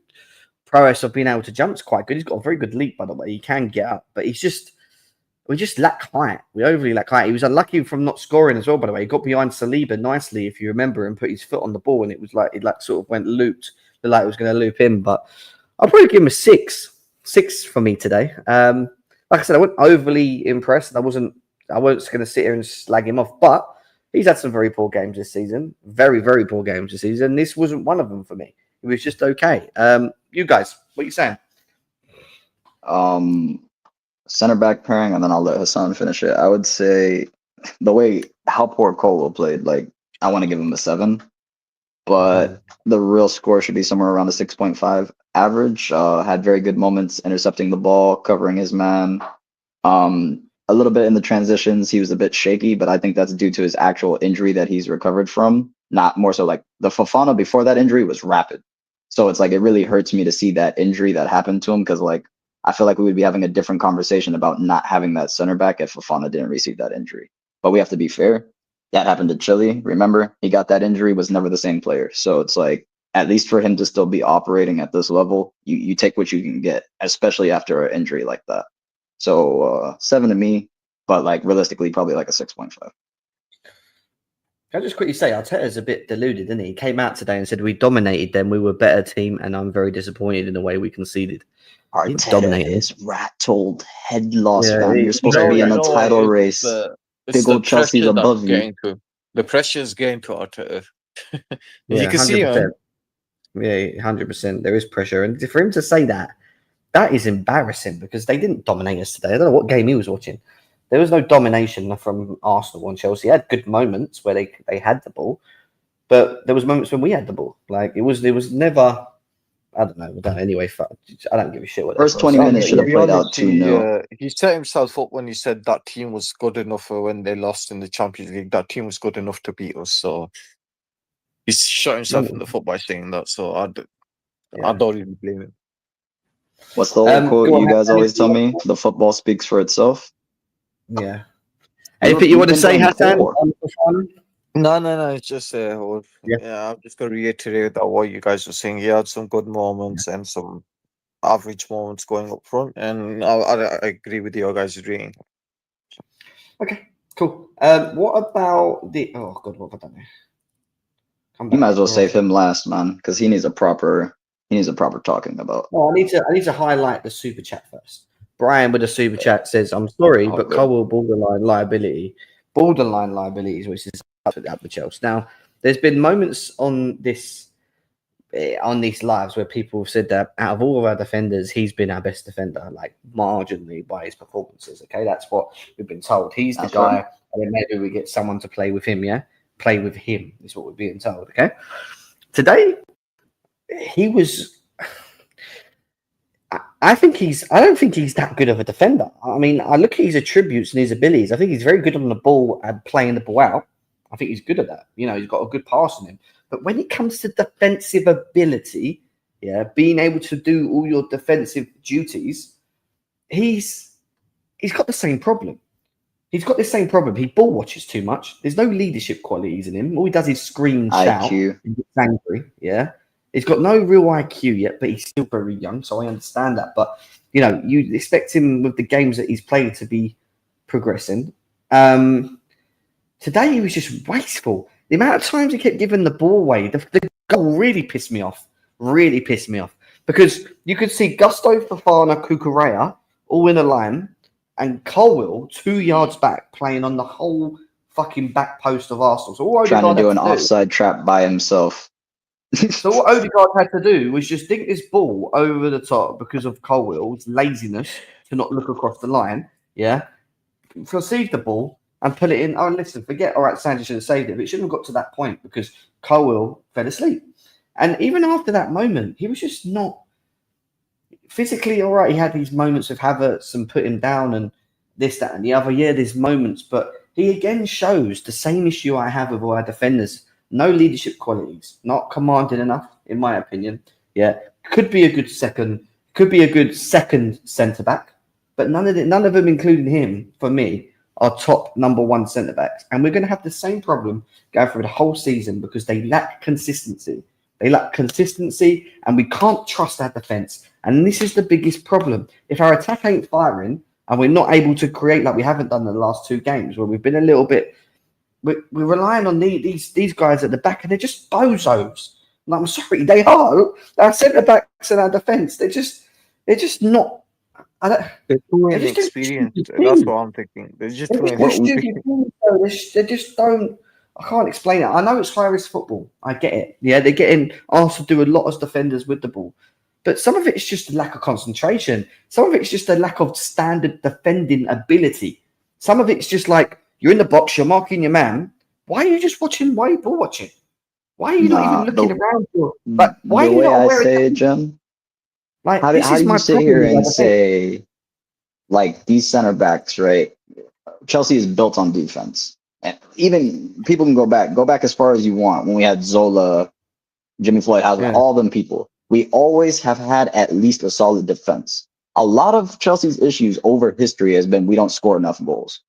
prowess of being able to jump is quite good. He's got a very good leap, by the way. He can get up. But we just lack height. We overly lack height. He was unlucky from not scoring as well, by the way. He got behind Saliba nicely, if you remember, and put his foot on the ball. And it was like, it sort of went looped. The light was going to loop in. But I'll probably give him a 6. 6 for me today. Like I said, I wasn't overly impressed. I wasn't going to sit here and slag him off, but he's had some very poor games this season. Very, very poor games this season. This wasn't one of them for me. It was just okay. You guys, what are you saying? Center back pairing, and then I'll let Hassan finish it. I would say how poor Colwell played, like I want to give him a 7, but the real score should be somewhere around a 6.5 average. Had very good moments intercepting the ball, covering his man. A little bit in the transitions, he was a bit shaky, but I think that's due to his actual injury that he's recovered from. Not more so like the Fofana before that injury was rapid. So it's like, it really hurts me to see that injury that happened to him because like, I feel like we would be having a different conversation about not having that center back if Fofana didn't receive that injury. But we have to be fair. That happened to Chile. Remember, he got that injury, was never the same player. So it's like, at least for him to still be operating at this level, you take what you can get, especially after an injury like that. So 7 to me, but like realistically, probably like a 6.5. Can I just quickly say, Arteta's a bit deluded, isn't he? He came out today and said we dominated them, we were a better team, and I'm very disappointed in the way we conceded. Arteta is rattled, head lost, Yeah, fam. You're supposed to be in a title race. It's Big old Chelsea's pressure above that's you. getting to him. The pressure is getting to Arteta. Yeah, You can see him. Yeah, 100%. There is pressure, and for him to say that, that is embarrassing because they didn't dominate us today. I don't know what game he was watching. There was no domination from Arsenal and Chelsea. They had good moments where they had the ball, but there was moments when we had the ball. Like it was never. I don't know. Anyway, I don't give a shit what. First 20 minutes should have played out 2-0. He set himself up when he said that team was good enough for when they lost in the Champions League. That team was good enough to beat us. So he's shot himself in the foot by saying that. So I don't really blame him. What's the old quote you guys always tell me? The football speaks for itself. Yeah. Anything you want to say, Hassan? No. It's just I'm just gonna reiterate that what you guys were saying. He had some good moments and some average moments going up front, and I agree with your guys' reading. Okay, cool. What about the? Oh God, what have I done here? You might as well save him last, man, because he needs a proper talking about. No, I need to highlight the super chat first. Brian with a super chat says, "I'm sorry, but Cole borderline liabilities, which is up the Chelsea." Now, there's been moments on these lives where people have said that out of all of our defenders, he's been our best defender, like marginally by his performances. Okay, that's what we've been told. He's the guy, right. And then maybe we get someone to play with him. Yeah, play with him is what we're being told. Okay, today he was. I don't think he's that good of a defender. I mean, I look at his attributes and his abilities. I think he's very good on the ball and playing the ball out. I think he's good at that. You know, he's got a good pass on him. But when it comes to defensive ability, being able to do all your defensive duties, he's got the same problem. He's got the same problem. He ball watches too much. There's no leadership qualities in him. All he does is scream, shout, and gets angry. Yeah. He's got no real IQ yet, but he's still very young, so I understand that. But, you know, you expect him with the games that he's played to be progressing. Today, he was just wasteful. The amount of times he kept giving the ball away, the goal really pissed me off. Because you could see Gusto, Fofana, Cucurella all in a line, and Colwill 2 yards back playing on the whole fucking back post of Arsenal. So all trying to do an offside trap by himself. So what Odegaard had to do was just dink this ball over the top because of Colwill's laziness to not look across the line. Yeah, receive the ball and put it in. Oh, listen, forget. All right, Sanchez should have saved it, but it shouldn't have got to that point because Colwill fell asleep. And even after that moment, he was just not physically all right. He had these moments of Havertz and put him down and this, that, and the other. Yeah, there's moments, but he again shows the same issue I have with all our defenders. No leadership qualities, not commanding enough, in my opinion. Yeah, could be a good second centre back, but none of them, including him, for me, are top number one centre backs. And we're going to have the same problem going through the whole season because they lack consistency. And we can't trust our defence. And this is the biggest problem. If our attack ain't firing and we're not able to create like we haven't done in the last 2 games, where we've been a little bit. We're relying on these guys at the back, and they're just bozos. Like, I'm sorry, they are. Our centre backs and our defence, they're just not. They're too inexperienced. That's what I'm thinking. They're just too inexperienced. They just don't. I can't explain it. I know it's high risk football. I get it. Yeah, they're getting asked to do a lot as defenders with the ball, but some of it is just a lack of concentration. Some of it's just a lack of standard defending ability. Some of it's just like. You're in the box, you're marking your man. Why are you just watching? Why are you ball watching? Why are you not even looking around for? But why are you not aware? I say it, Jim. Like, how do you sit here and say, like, these center backs, right? Chelsea is built on defense. And even people can go back as far as you want. When we had Zola, Jimmy Floyd, all them people, we always have had at least a solid defense. A lot of Chelsea's issues over history has been we don't score enough goals.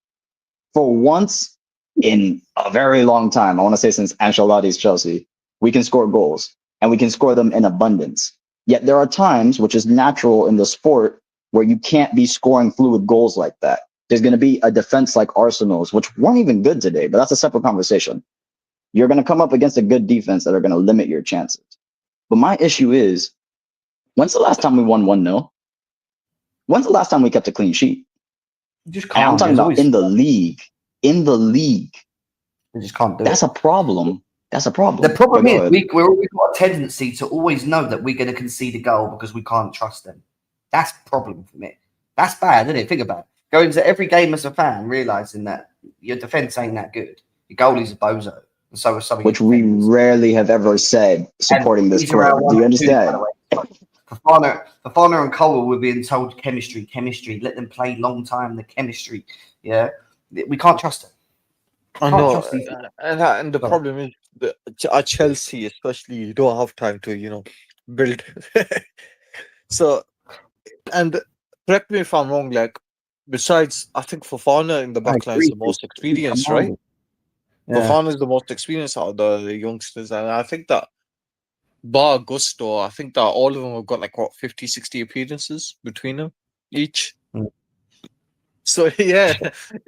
For once, in a very long time, I want to say since Ancelotti's Chelsea, we can score goals and we can score them in abundance. Yet there are times, which is natural in the sport, where you can't be scoring fluid goals like that. There's going to be a defense like Arsenal's, which weren't even good today, but that's a separate conversation. You're going to come up against a good defense that are going to limit your chances. But my issue is, when's the last time we won 1-0? When's the last time we kept a clean sheet? You just And can't. I'm talking about in the league. In the league. We just can't do That's it. a problem. That's a problem. The problem But go is ahead. we've got a tendency to always know that we're going to concede a goal because we can't trust them. That's the problem for me. That's bad, isn't it? Think about it. Go into every game as a fan, realizing that your defense ain't that good. Your goalie's a bozo, and so are some of Which your we defenders. rarely have ever said supporting And this these are our club. Do one you and twos, by understand? the way. Fafana and Cole were being told chemistry. Let them play long time. The chemistry, yeah. We can't trust them. I Can't know, trust these. and the Go on. problem is at Chelsea, especially, you don't have time to build. So, and correct me if I'm wrong. Like, besides, I think Fofana in the I backline is the agree. most experienced, right? Yeah. Fofana is the most experienced out of the youngsters, and I think that bar Gusto, I think that all of them have got like what 50, 60 appearances between them each. Mm. So yeah,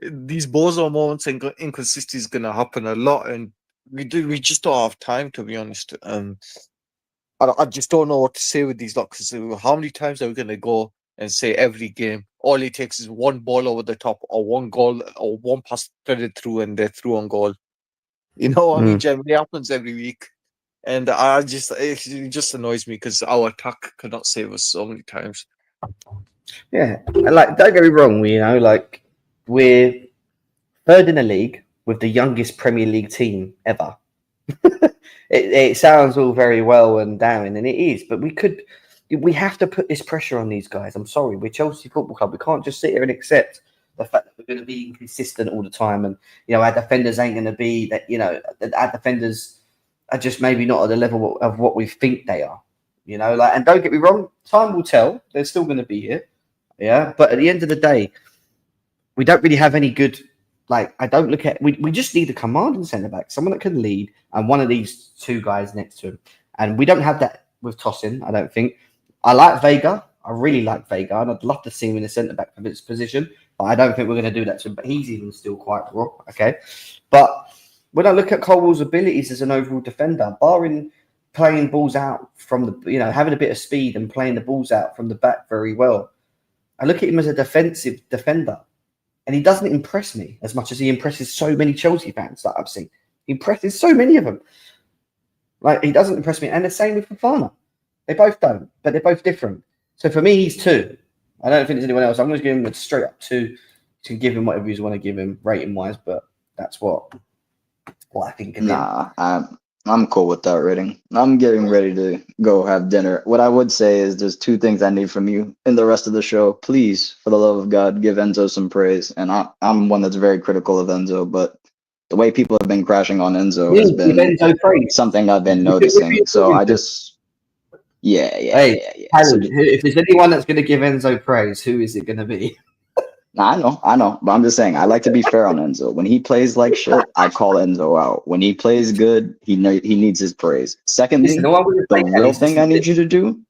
these bozo moments and inconsistency is gonna happen a lot, and we just don't have time, to be honest. I just don't know what to say with these lot, because how many times are we gonna go and say every game all it takes is one ball over the top or one goal or one pass threaded through and they're through on goal? You know what I mean? Generally happens every week. And it just annoys me because our attack cannot save us so many times. Yeah, and like, don't get me wrong, we're third in the league with the youngest Premier League team ever. It sounds all very well and damning, and it is, but we have to put this pressure on these guys. I'm sorry, we're Chelsea Football Club. We can't just sit here and accept the fact that we're going to be inconsistent all the time, and our defenders ain't going to be that. Our defenders are just maybe not at the level of what we think they are. And don't get me wrong, time will tell. They're still going to be here. Yeah, but at the end of the day, we don't really have any good. I don't look at. We just need a commanding centre back, someone that can lead, and one of these two guys next to him. And we don't have that with Tosin, I don't think. I like Vega. I really like Vega, and I'd love to see him in the centre back for this position. But I don't think we're going to do that to him. But he's even still quite raw. Okay, but when I look at Colwell's abilities as an overall defender, barring playing balls out from the, having a bit of speed and playing the balls out from the back very well, I look at him as a defensive defender, and he doesn't impress me as much as he impresses so many Chelsea fans that I've seen. He impresses so many of them. He doesn't impress me. And the same with Fofana. They both don't, but they're both different. So for me, he's 2. I don't think there's anyone else. I'm going to give him a straight up 2. You can give him whatever you want to give him rating-wise, but that's what I think of him. Nah, I'm cool with that rating. I'm getting ready to go have dinner. What I would say is there's 2 things I need from you in the rest of the show. Please, for the love of God, give Enzo some praise. And I'm one that's very critical of Enzo, but the way people have been crashing on Enzo has been Enzo praise. something I've been noticing. So I just, yeah. So, if there's anyone that's going to give Enzo praise, who is it going to be? I know, but I'm just saying I like to be fair on Enzo. When he plays like shit, I call Enzo out. When he plays good, he needs his praise. Secondly, the real thing I need you to do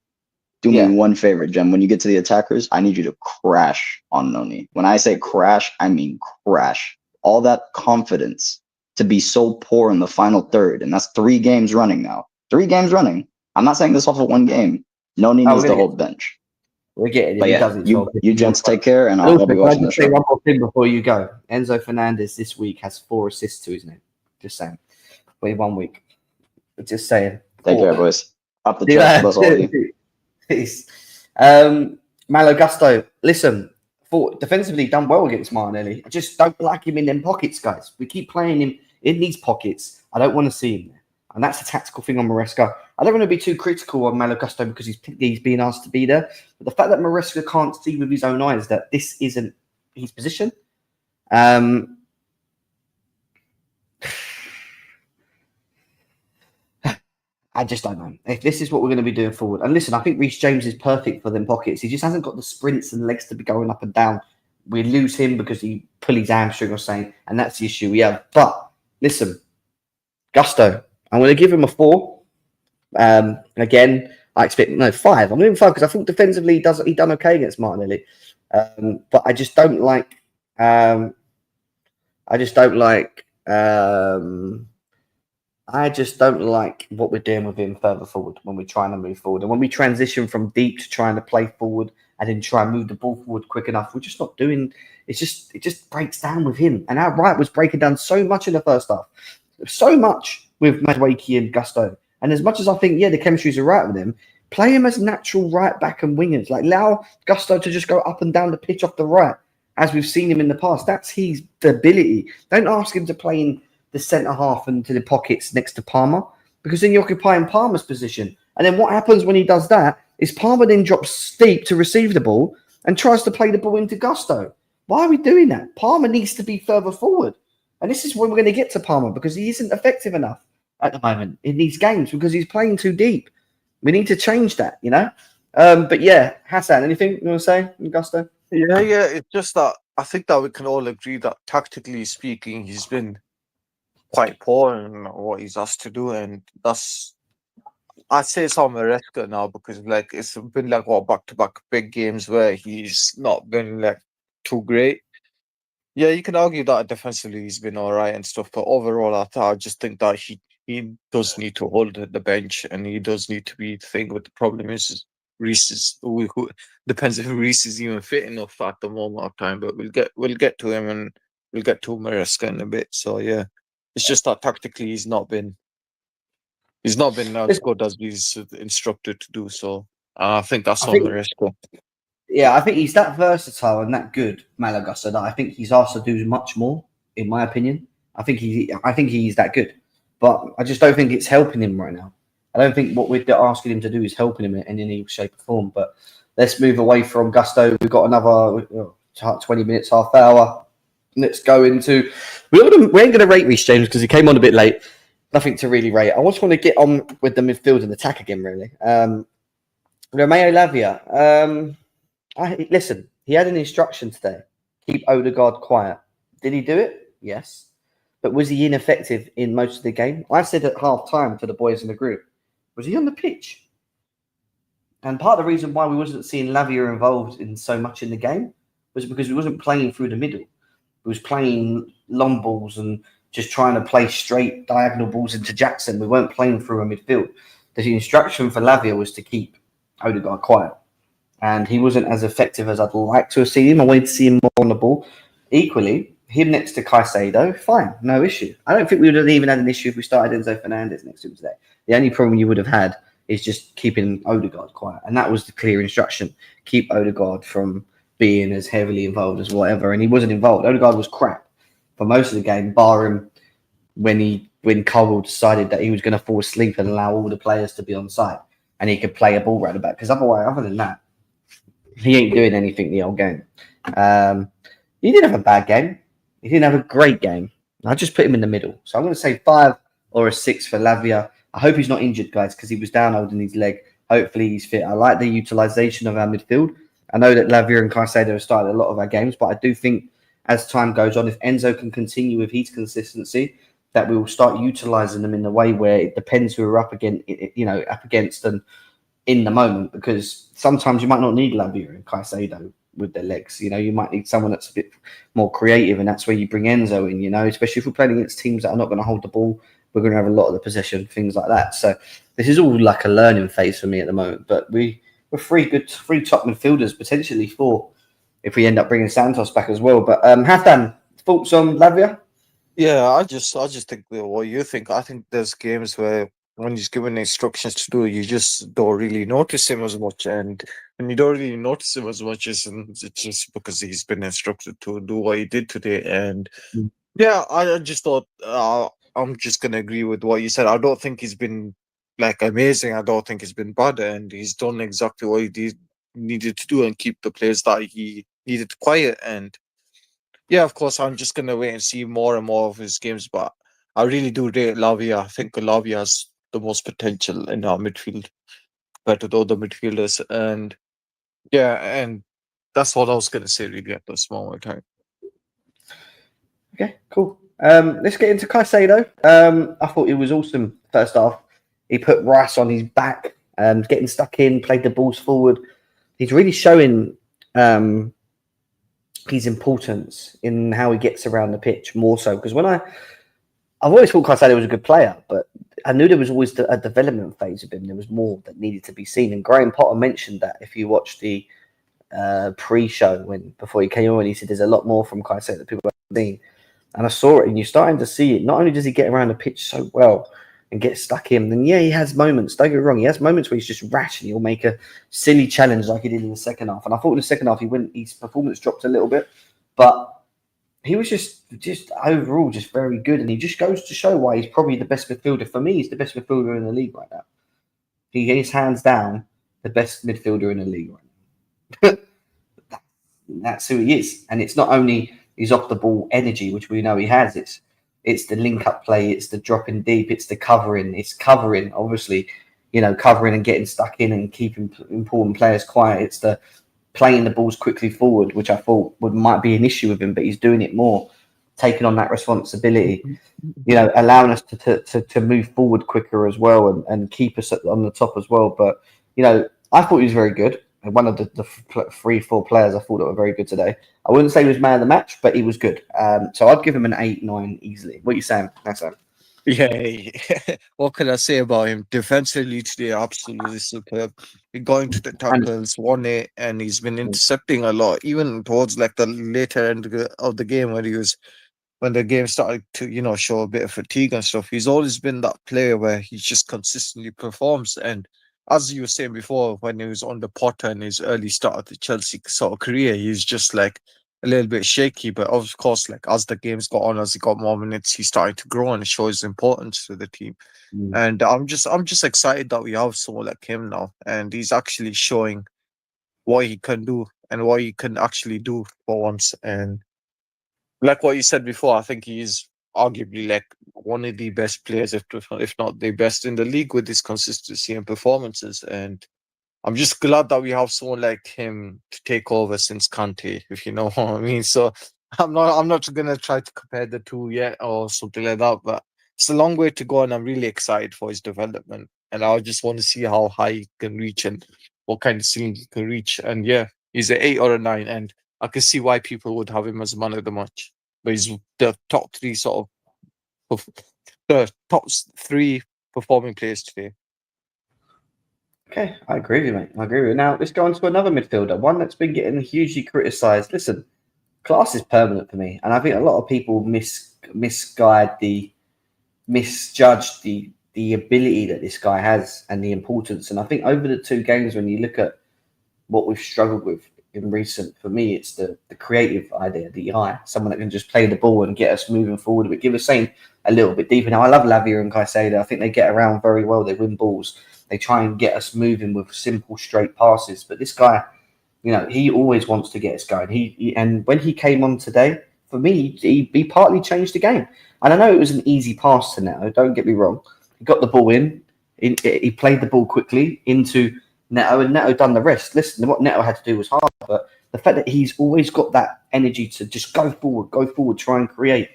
me one favor, Jem. When you get to the attackers, I need you to crash on Noni. When I say crash, I mean crash. All that confidence to be so poor in the final third, and that's 3 games running now. 3 games running. I'm not saying this off of 1 game. Noni needs to hold bench. We're getting it. But he yeah, doesn't. you gents take care, and I'll be watching the show. One more thing before you go. Enzo Fernandez this week has 4 assists to his name. Just saying. Wait, 1 week. Just saying. Take care, boys. Up the chest. That's all of you. Peace. Malo Gusto, listen, defensively done well against Martinelli. I just don't like him in them pockets, guys. We keep playing him in these pockets. I don't want to see him there. And that's a tactical thing on Maresca. I don't want to be too critical on Malo Gusto because he's being asked to be there. But the fact that Maresca can't see with his own eyes that this isn't his position, I just don't know if this is what we're going to be doing forward. And listen, I think Reece James is perfect for them pockets. He just hasn't got the sprints and legs to be going up and down we lose him because he pulled his hamstring or something, and that's the issue we have. But listen, Gusto, I'm going to give him a 4. Again, I expect 5. I'm giving 5 because I think defensively he done okay against Martinelli, but I just don't like. I just don't like what we're doing with him further forward when we're trying to move forward. And when we transition from deep to trying to play forward and then try and move the ball forward quick enough, we're just not doing it. Just breaks down with him. And our right was breaking down so much in the first half. So much with Madueke and Gusto. And as much as I think, the chemistry's all right with him, play him as natural right back and wingers. Like, allow Gusto to just go up and down the pitch off the right, as we've seen him in the past. That's his ability. Don't ask him to play in the centre half and to the pockets next to Palmer, because then you're occupying Palmer's position. And then what happens when he does that is Palmer then drops steep to receive the ball and tries to play the ball into Gusto. Why are we doing that? Palmer needs to be further forward. And this is when we're going to get to Palmer, because he isn't effective enough at the moment in these games because he's playing too deep. We need to change that, But yeah, Hassan, anything you want to say, Gusto? Yeah. It's just that I think that we can all agree that tactically speaking, he's been quite poor in what he's asked to do, and I'd say it's on Maresca now, because it's been back-to-back big games where he's not been too great. Yeah, you can argue that defensively he's been all right and stuff, but overall, I just think that he does need to hold the bench, and he does need to be the thing. But the problem is Reece who depends if Reece is even fit enough at the moment of time. But we'll get to him, and we'll get to Maresca in a bit. So yeah, it's just that tactically he's not been as good as he's instructed to do. So I think that's on Maresca. Yeah, I think he's that versatile and that good, Malagusta, that I think he's asked to do much more, in my opinion. I think he's that good. But I just don't think it's helping him right now. I don't think what we're asking him to do is helping him in any shape or form. But let's move away from Gusto. We've got another 20 minutes, half hour. Let's go into... We ain't going to rate Reece James because he came on a bit late. Nothing to really rate. I just want to get on with the midfield and attack again, really. Romeo Lavia. Listen, he had an instruction today. Keep Odegaard quiet. Did he do it? Yes. But was he ineffective in most of the game? I said at half-time to the boys in the group, was he on the pitch? And part of the reason why we wasn't seeing Lavia involved in so much in the game was because we wasn't playing through the middle. We was playing long balls and just trying to play straight diagonal balls into Jackson. We weren't playing through a midfield. The instruction for Lavia was to keep Odegaard quiet. And he wasn't as effective as I'd like to have seen him. I wanted to see him more on the ball. Equally, him next to Caicedo, fine, no issue. I don't think we would have even had an issue if we started Enzo Fernandez next to him today. The only problem you would have had is just keeping Odegaard quiet. And that was the clear instruction. Keep Odegaard from being as heavily involved as whatever. And he wasn't involved. Odegaard was crap for most of the game, bar him when Cole decided that he was going to fall asleep and allow all the players to be on side and he could play a ball round about. Because other than that, he ain't doing anything the whole game. He didn't have a bad game. He didn't have a great game. I just put him in the middle. So I'm going to say 5 or a 6 for Lavia. I hope he's not injured, guys, because he was down holding his leg. Hopefully he's fit. I like the utilisation of our midfield. I know that Lavia and Caicedo have started a lot of our games, but I do think as time goes on, if Enzo can continue with his consistency, that we will start utilising them in the way where it depends who we're up against and in the moment, because sometimes you might not need Lavia and Caicedo with their legs. You might need someone that's a bit more creative, and that's where you bring Enzo in, especially if we're playing against teams that are not going to hold the ball. We're going to have a lot of the possession, things like that. So this is all like a learning phase for me at the moment, but we're three top midfielders, potentially 4 if we end up bringing Santos back as well. But Hassan, thoughts on Lavia? Yeah, I just think what you think. I think there's games where when he's given instructions to do, you just don't really notice him as much. And when you don't really notice him as much, it's just because he's been instructed to do what he did today. And yeah, I just thought I'm just gonna agree with what you said. I don't think he's been amazing. I don't think he's been bad, and he's done exactly what he needed to do and keep the players that he needed quiet. And yeah, of course, I'm just gonna wait and see more and more of his games. But I really do rate Lavia. I think Lavia has the most potential in our midfield compared to the other midfielders. And yeah, and that's what I was going to say really at this moment in time. Okay, cool. Let's get into Caicedo. I thought it was awesome first half. He put Rice on his back, getting stuck in, played the balls forward. He's really showing his importance in how he gets around the pitch more so. Because I've always thought Caicedo was a good player, but I knew there was always a development phase of him. There was more that needed to be seen. And Graham Potter mentioned that if you watch the pre-show before he came on, he said there's a lot more from Caicedo that people haven't seen. And I saw it, and you're starting to see it. Not only does he get around the pitch so well and get stuck in, then he has moments. Don't get me wrong, he has moments where he's just rash and he'll make a silly challenge like he did in the second half. And I thought in the second half his performance dropped a little bit, but he was just overall just very good. And he just goes to show why he's probably the best midfielder. For me, he's the best midfielder in the league right now. He is hands down the best midfielder in the league right now. That's who he is. And it's not only his off the ball energy, which we know he has. It's the link up play. It's the dropping deep. It's the covering. It's covering, obviously, covering and getting stuck in and keeping important players quiet. It's the playing the balls quickly forward, which I thought might be an issue with him, but he's doing it more, taking on that responsibility, allowing us to move forward quicker as well and keep us on the top as well. But, I thought he was very good. And one of the 3-4 players I thought that were very good today. I wouldn't say he was man of the match, but he was good. So I'd give him an 8-9 easily. What are you saying? That's it. Yeah, what can I say about him? Defensively today, absolutely superb. He got into the tackles, won it, and he's been intercepting a lot, even towards like the later end of the game when the game started to, show a bit of fatigue and stuff. He's always been that player where he just consistently performs. And as you were saying before, when he was on the Potter in his early start of the Chelsea sort of career, he's just like a little bit shaky. But of course, like as the games got on, as he got more minutes, he started to grow and show his importance to the team. And I'm just excited that we have someone like him now, and he's actually showing what he can do and what he can actually do for once. And like what you said before, I think he's arguably like one of the best players, if not the best in the league, with his consistency and performances. And I'm just glad that we have someone like him to take over since Kante, if you know what I mean. So I'm not gonna try to compare the two yet or something like that, but it's a long way to go, and I'm really excited for his development. And I just want to see how high he can reach and what kind of ceiling he can reach. And yeah, he's an 8 or a 9, and I can see why people would have him as man of the match. But he's the top 3 the top 3 performing players today. Okay, I agree with you, mate. I agree with you. Now, let's go on to another midfielder, one that's been getting hugely criticised. Listen, class is permanent for me, and I think a lot of people misjudge the ability that this guy has and the importance. And I think over the 2 games, when you look at what we've struggled with in recent, for me, it's the creative idea, the eye, someone that can just play the ball and get us moving forward, but give us something a little bit deeper. Now, I love Lavia and Caicedo. I think they get around very well. They win balls. They try and get us moving with simple, straight passes. But this guy, he always wants to get us going. And when he came on today, for me, he partly changed the game. And I know it was an easy pass to Neto. Don't get me wrong. He got the ball in. He played the ball quickly into Neto, and Neto done the rest. Listen, what Neto had to do was hard, but the fact that he's always got that energy to just go forward, try and create,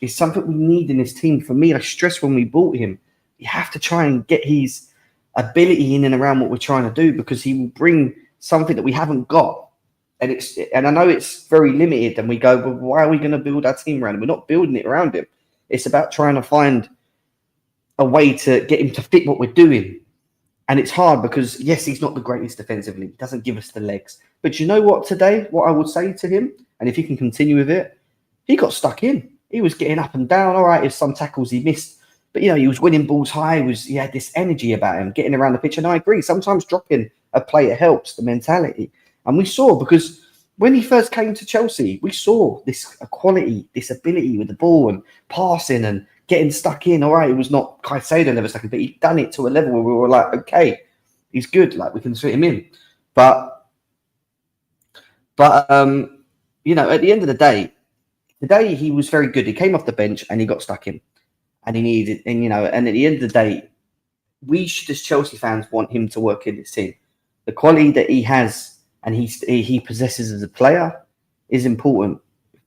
is something we need in this team. For me, I stressed when we bought him, you have to try and get his ability in and around what we're trying to do, because he will bring something that we haven't got. And I know it's very limited, and we go, well, why are we going to build our team around him? We're not building it around him. It's about trying to find a way to get him to fit what we're doing. And it's hard because, yes, he's not the greatest defensively. He doesn't give us the legs. But you know what, today, what I would say to him, and if he can continue with it, he got stuck in. He was getting up and down. All right, there's some tackles he missed. But, he was winning balls high. He had this energy about him, getting around the pitch. And I agree, sometimes dropping a player helps the mentality. And we saw, because when he first came to Chelsea, we saw this quality, this ability with the ball and passing and getting stuck in. All right, it was not Caicedo never stuck in, but he'd done it to a level where we were like, okay, he's good. Like, we can fit him in. But at the end of the day, today he was very good. He came off the bench and he got stuck in. And he needed, and at the end of the day, we should, as Chelsea fans, want him to work in this team. The quality that he has and he possesses as a player is important.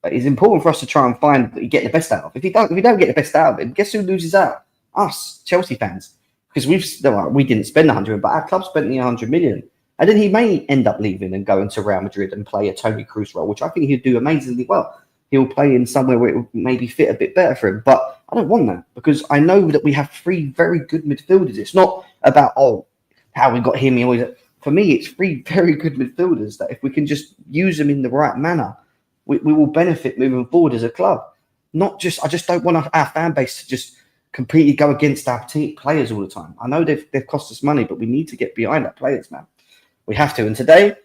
It's important for us to try and get the best out of. If we don't get the best out of him, guess who loses out? Us, Chelsea fans, because we didn't spend 100, but our club spent the 100 million, and then he may end up leaving and going to Real Madrid and play a Toni Kroos role, which I think he'd do amazingly well. He'll play in somewhere where it would maybe fit a bit better for him, but I don't want that because I know that we have 3 very good midfielders. It's not about how we got him. For me, it's 3 very good midfielders that if we can just use them in the right manner, we will benefit moving forward as a club. I just don't want our fan base to just completely go against our players all the time. I know they've cost us money, but we need to get behind our players, man. We have to. And today,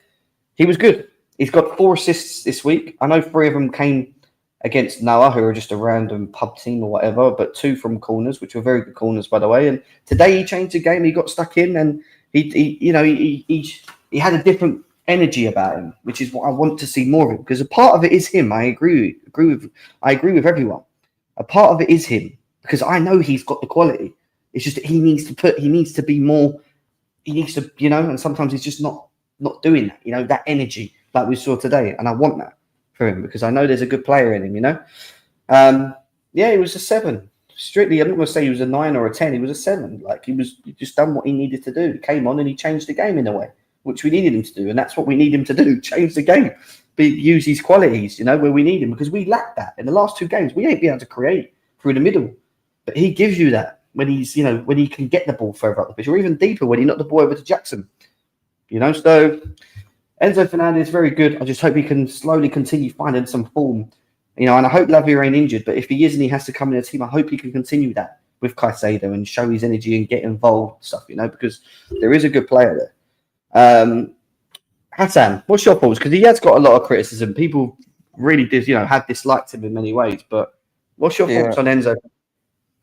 he was good. He's got 4 assists this week. I know 3 of them came against Noah, who are just a random pub team or whatever, but 2 from corners, which were very good corners, by the way. And today he changed the game. He got stuck in, and he had a different energy about him, which is what I want to see more of him. Because a part of it is him. I agree with everyone. A part of it is him because I know he's got the quality. It's just that he needs to be more. He needs to, and sometimes he's just not doing that. That energy like we saw today, and I want that for him because I know there's a good player in him. He was a 7. Strictly, I'm not going to say he was a 9 or a 10. He was a 7. Like he just done what he needed to do. He came on and he changed the game in a way, which we needed him to do, and that's what we need him to do: change the game, use his qualities, where we need him, because we lack that in the last 2 games. We ain't been able to create through the middle, but he gives you that when he's, when he can get the ball further up the pitch, or even deeper when he knocked the ball over to Jackson. So Enzo Fernandez very good. I just hope he can slowly continue finding some form, and I hope Lavia ain't injured. But if he is and he has to come in a team, I hope he can continue that with Caicedo and show his energy and get involved and stuff, because there is a good player there. Hassan, what's your thoughts? Because he has got a lot of criticism. People really did, have disliked him in many ways. But what's your thoughts on Enzo?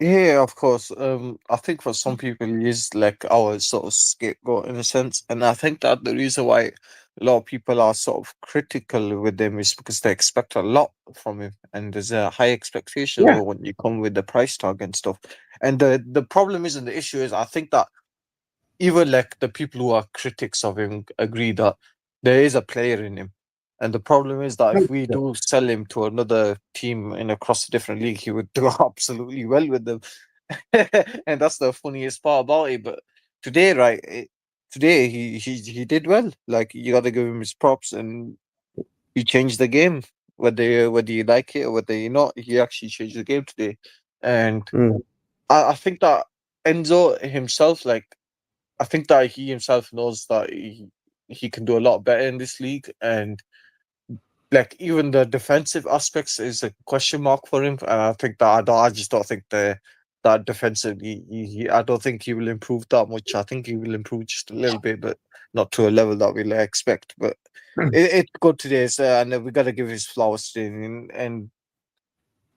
Yeah, of course. I think for some people he is like our sort of scapegoat in a sense, and I think that the reason why a lot of people are sort of critical with him is because they expect a lot from him, and there's a high expectation when you come with the price tag and stuff. And the problem is, and the issue is, I think that even like the people who are critics of him agree that there is a player in him. And the problem is that if we do sell him to another team across a different league, he would do absolutely well with them. And that's the funniest part about it. But today, today he did well. Like, you got to give him his props, and he changed the game. Whether you like it or whether you're not, he actually changed the game today. And I think that Enzo himself, I think that he himself knows that he can do a lot better in this league, and even the defensive aspects is a question mark for him. And I think that I just don't think that defensively, I don't think he will improve that much. I think he will improve just a little bit, but not to a level that we'll expect. But it's good today, and we got to give his flowers today.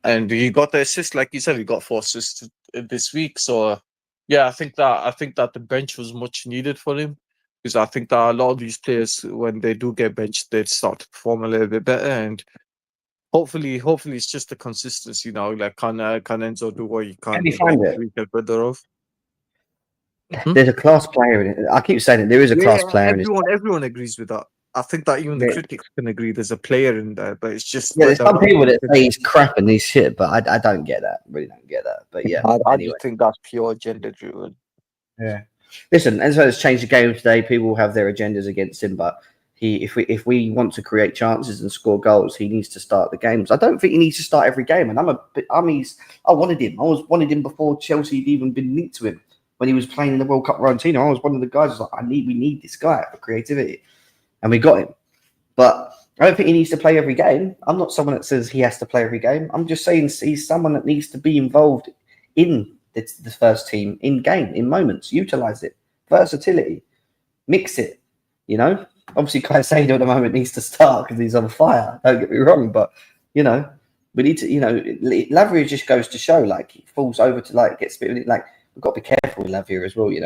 And he got the assist, like you said, he got 4 assists this week. So yeah, I think that the bench was much needed for him. Because I think that a lot of these players, when they do get benched, they start to perform a little bit better, and hopefully it's just the consistency now. Like, can Enzo do what he can? Can you find it? We get better of. There's a class player in it. I keep saying it. There is a class player. Everyone agrees with that. I think that even the critics can agree. There's a player in there, but it's just there's some people that say he's crap and he's shit, but I don't get that. Really don't get that. But yeah, I just think that's pure agenda driven. Yeah. Listen, Enzo has changed the game today. People have their agendas against him, but if we want to create chances and score goals, he needs to start the games. I don't think he needs to start every game. And I wanted him. I wanted him before Chelsea had even been linked to him when he was playing in the World Cup Argentina. I was one of the guys who was like, we need this guy for creativity, and we got him. But I don't think he needs to play every game. I'm not someone that says he has to play every game. I'm just saying he's someone that needs to be involved in the first team in game, in moments, utilize it, versatility, mix it. Obviously Caicedo at the moment needs to start because he's on fire. Don't get me wrong, but we need to. Lavia just goes to show, he falls over to gets a bit of it. We've got to be careful with Lavia as well. We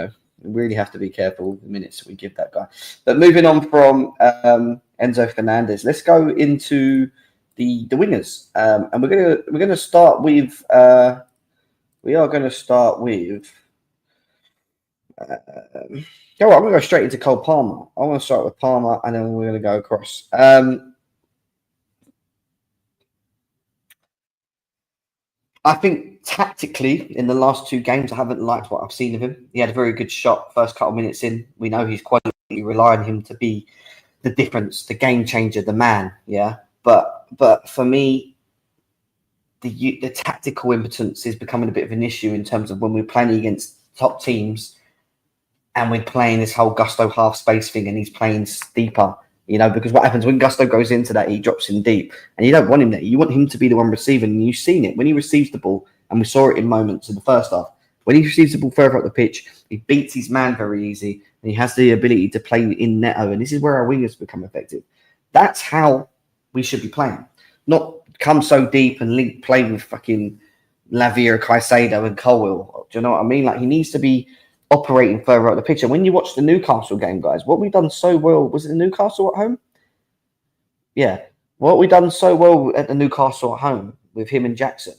really have to be careful the minutes we give that guy. But moving on from Enzo Fernandez, let's go into the wingers, and we're gonna start with. We are going to start with I'm going to go straight into Cole Palmer. I want to start with Palmer, and then we're going to go across. I think tactically, in the last 2 games, I haven't liked what I've seen of him. He had a very good shot first couple of minutes in. We know he's quality. We rely on him to be the difference, the game changer, the man. Yeah, but for me, the tactical impotence is becoming a bit of an issue in terms of when we're playing against top teams, and we're playing this whole Gusto half space thing, and he's playing deeper. You know, because what happens when Gusto goes into that, he drops in deep, and you don't want him there. You want him to be the one receiving, and you've seen it when he receives the ball, and we saw it in moments in the first half. When he receives the ball further up the pitch, he beats his man very easy, and he has the ability to play in Neto, and this is where our wingers become effective. That's how we should be playing, not come so deep and play with fucking Lavia, Caicedo, and Colwill. Do you know what I mean? Like, he needs to be operating further up the pitch. And when you watch the Newcastle game, guys, what we've done so well, was it the Newcastle at home? Yeah. What we done so well at the Newcastle at home with him and Jackson,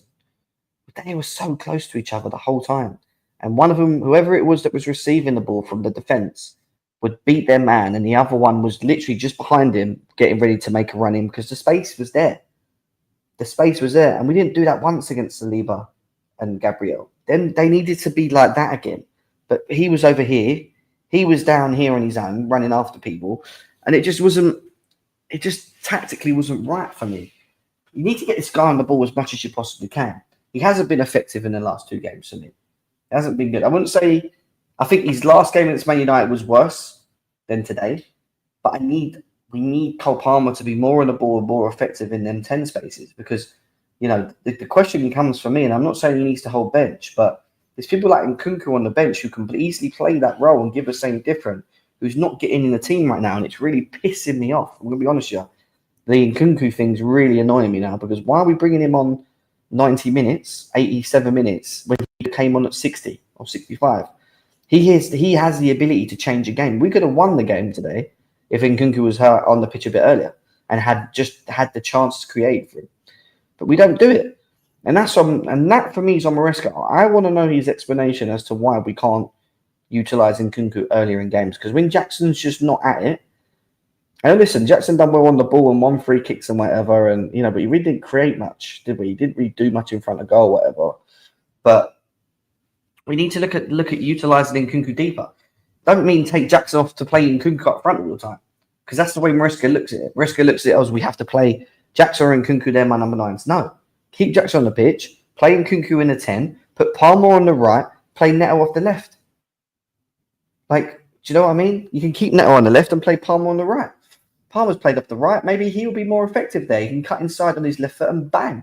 they were so close to each other the whole time. And one of them, whoever it was that was receiving the ball from the defence, would beat their man, and the other one was literally just behind him, getting ready to make a run in because the space was there. The space was there. And we didn't do that once against Saliba and Gabriel. Then they needed to be like that again. But he was over here. He was down here on his own, running after people. And it just tactically wasn't right for me. You need to get this guy on the ball as much as you possibly can. He hasn't been effective in the last 2 games for me. He hasn't been good. I wouldn't say, I think his last game against Man United was worse than today. But we need Cole Palmer to be more on the ball and more effective in them 10 spaces. Because, you know, the question comes for me, and I'm not saying he needs to hold bench, but there's people like Nkunku on the bench who can easily play that role and give us something different, who's not getting in the team right now, and it's really pissing me off. I'm going to be honest with you. The Nkunku thing's really annoying me now, because why are we bringing him on 90 minutes, 87 minutes, when he came on at 60 or 65? He has the ability to change a game. We could have won the game today if Nkunku was on the pitch a bit earlier and had the chance to create for him. But we don't do it. And that for me is on Maresca. I want to know his explanation as to why we can't utilize Nkunku earlier in games. Because when Jackson's just not at it, and listen, Jackson done well on the ball and won free kicks and whatever, and but we really didn't create much, did we? He didn't really do much in front of goal, whatever. But we need to look at utilizing Nkunku deeper. Don't mean take Jackson off to play Nkunku up front all the time, because that's the way Maresca looks at it. Maresca looks at it as we have to play Jackson or Nkunku. They're my number 9s. No. Keep Jackson on the pitch, play Nkunku in the 10, put Palmer on the right, play Neto off the left. Like, do you know what I mean? You can keep Neto on the left and play Palmer on the right. Palmer's played off the right. Maybe he'll be more effective there. He can cut inside on his left foot and bang.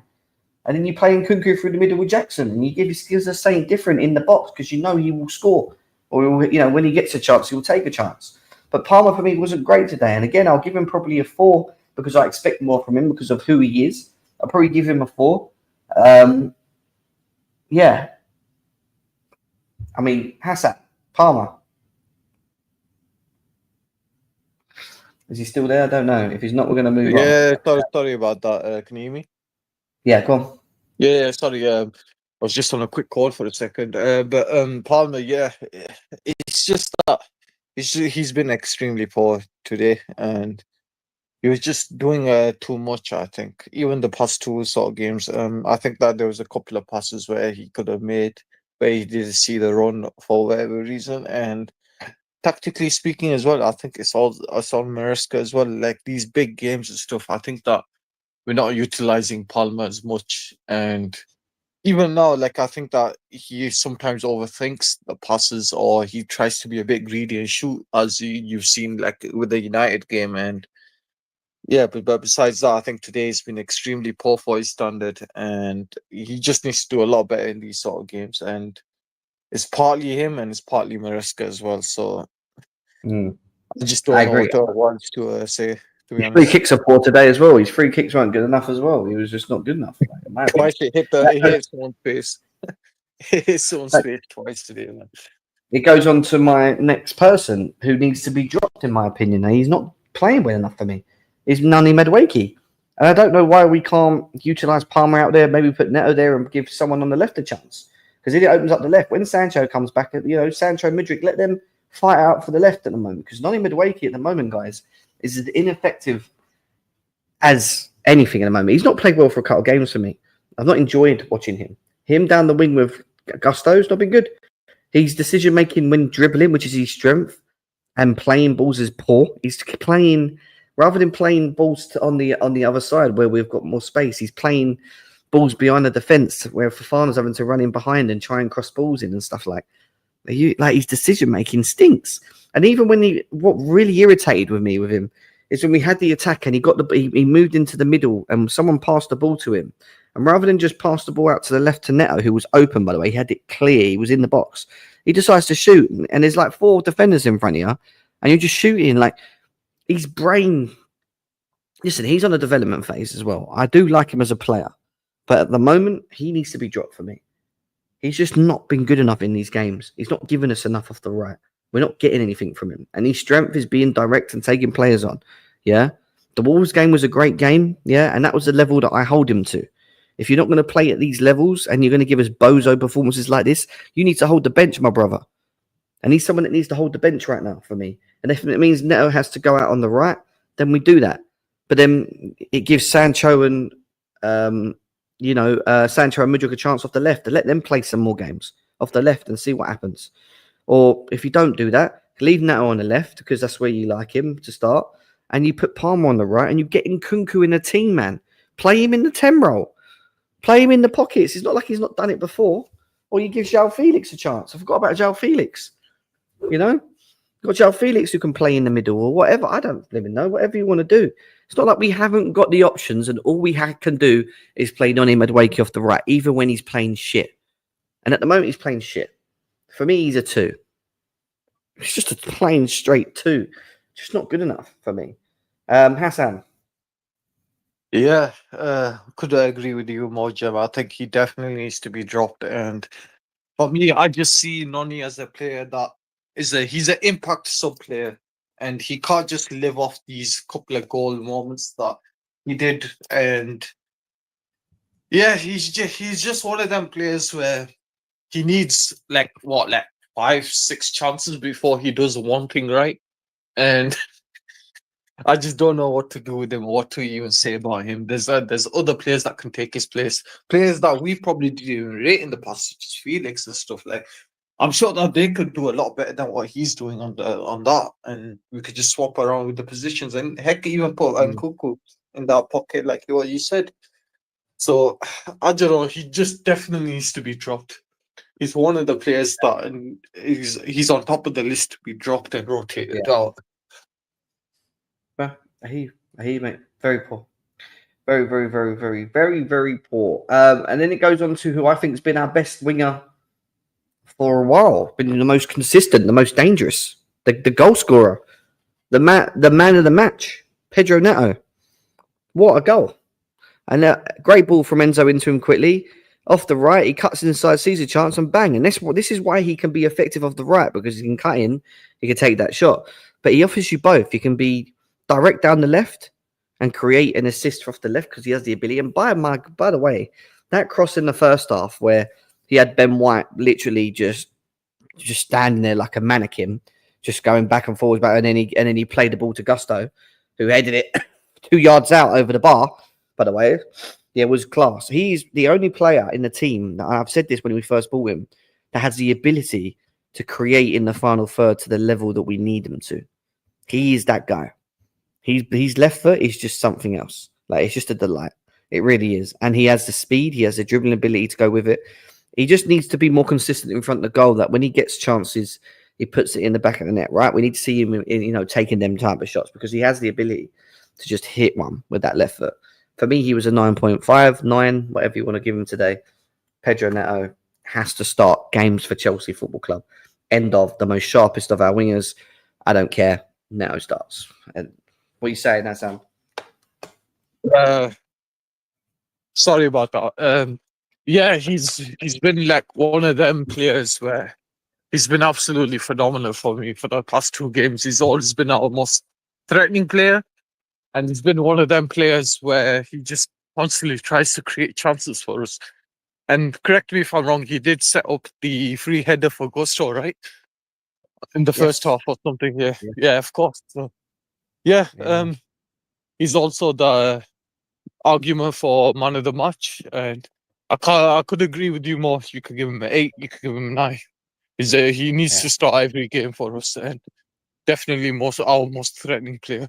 And then you play Nkunku through the middle with Jackson, and you gives us something different in the box because you know he will score. Or, when he gets a chance, he will take a chance. But Palmer, for me, wasn't great today. And again, I'll give him probably a 4 because I expect more from him because of who he is. I'll probably give him a 4. Yeah. I mean, Hassan, Palmer. Is he still there? I don't know. If he's not, we're going to move on. Yeah, sorry about that. Can you hear me? Yeah, go on. Yeah, sorry. I was just on a quick call for a second. But Palmer, yeah, it's just that he's been extremely poor today, and he was just doing too much, I think. Even the past 2 sort of games, I think that there was a couple of passes where he could have made, where he didn't see the run for whatever reason. And tactically speaking as well, I think it's all Maresca as well. Like these big games and stuff, I think that we're not utilizing Palmer as much. And even now, like I think that he sometimes overthinks the passes, or he tries to be a bit greedy and shoot, as you've seen like with the United game. And yeah, but besides that, I think today's been extremely poor for his standard, and he just needs to do a lot better in these sort of games. And it's partly him and it's partly Maresca as well. So I just don't know what I want to say. To be honest, free kicks are poor today as well. His free kicks weren't good enough as well. He was just not good enough. Twice it hit someone's face. It hit someone's face twice today, man. It goes on to my next person who needs to be dropped, in my opinion. He's not playing well enough for me. Is Nani Madueke. And I don't know why we can't utilise Palmer out there, maybe put Neto there and give someone on the left a chance. because it opens up the left. When Sancho comes back, Sancho, Mudryk, let them fight out for the left at the moment, because Noni Madueke at the moment, guys, is as ineffective as anything at the moment. He's not played well for a couple of games for me. I've not enjoyed watching him. Him down the wing with Gusto's not been good. His decision making when dribbling, which is his strength, and playing balls is poor. He's playing rather than playing balls on the other side where we've got more space. He's playing balls behind the defense where Fofana's having to run in behind and try and cross balls in and stuff like his decision making stinks. And even when what really irritated with him is when we had the attack and he moved into the middle and someone passed the ball to him. And rather than just pass the ball out to the left to Neto, who was open, by the way, he had it clear, he was in the box. He decides to shoot, and there's like 4 defenders in front of you, and you're just shooting. Like, his brain... Listen, he's on a development phase as well. I do like him as a player, but at the moment, he needs to be dropped for me. He's just not been good enough in these games. He's not giving us enough off the right. We're not getting anything from him. And his strength is being direct and taking players on. Yeah? The Wolves game was a great game, yeah? And that was the level that I hold him to. If you're not going to play at these levels and you're going to give us bozo performances like this, you need to hold the bench, my brother. And he's someone that needs to hold the bench right now for me. And if it means Neto has to go out on the right, then we do that. But then it gives Sancho and Sancho and Mudryk a chance off the left to let them play some more games off the left and see what happens. Or if you don't do that, leave Neto on the left because that's where you like him to start, and you put Palmer on the right, and you get Nkunku in the team, man. Play him in the 10 role. Play him in the pockets. It's not like he's not done it before. Or you give João Felix a chance. I forgot about João Felix. You've got João Felix who can play in the middle or whatever. I don't even know. Whatever you want to do. It's not like we haven't got the options and all we can do is play Noni Madueke off the right, even when he's playing shit. And at the moment, he's playing shit. For me, he's a 2. It's just a plain straight 2. Just not good enough for me. Hassan. Yeah, could agree with you, Mojam. I think he definitely needs to be dropped. And for me, I just see Noni as a player that he's an impact sub player, and he can't just live off these couple of goal moments that he did. And yeah, he's just one of them players where he needs like 5-6 chances before he does one thing right. And I just don't know what to do with him, what to even say about him. There's other players that can take his place, players that we probably didn't even rate in the past, such as Felix and stuff. Like, I'm sure that they could do a lot better than what he's doing on that, and we could just swap around with the positions, and heck, even put Nkunku in that pocket, like what you said. So I don't know. He just definitely needs to be dropped. He's one of the players that he's on top of the list to be dropped and rotated out. I hear you, mate. Very poor. Very, very, very, very, very, very poor. And then it goes on to who I think has been our best winger for a while. Been the most consistent, the most dangerous, the goal scorer, the man of the match, Pedro Neto. What a goal. And a great ball from Enzo into him quickly. Off the right, he cuts inside, sees a chance, and bang. And this is why he can be effective off the right, because he can cut in, he can take that shot. But he offers you both. He can be direct down the left and create an assist off the left because he has the ability. And by the way, that cross in the first half where he had Ben White literally just standing there like a mannequin, just going back and forwards, and then he played the ball to Gusto, who headed it 2 yards out over the bar. By the way, yeah, it was class. He's the only player in the team that I've said this when we first bought him that has the ability to create in the final third to the level that we need him to. He is that guy. His left foot is just something else. Like, it's just a delight. It really is. And he has the speed. He has the dribbling ability to go with it. He just needs to be more consistent in front of the goal, that when he gets chances, he puts it in the back of the net, right? We need to see him, taking them type of shots because he has the ability to just hit one with that left foot. For me, he was a 9.5, 9, whatever you want to give him today. Pedro Neto has to start games for Chelsea Football Club. End of. The most sharpest of our wingers. I don't care. Neto starts. And what are you saying, Hassan? Sorry about that. Yeah, he's been like one of them players where he's been absolutely phenomenal for me for the past 2 games. He's always been our most threatening player, and he's been one of them players where he just constantly tries to create chances for us. And correct me if I'm wrong, he did set up the free header for Gusto, right? In the first half or something. Yeah, Yeah. yeah, of course. So, yeah, Yeah. he's also the argument for man of the match, and I could agree with you more. You could give him an 8, you could give him a 9. He needs Yeah. to start every game for us, and definitely our most threatening player.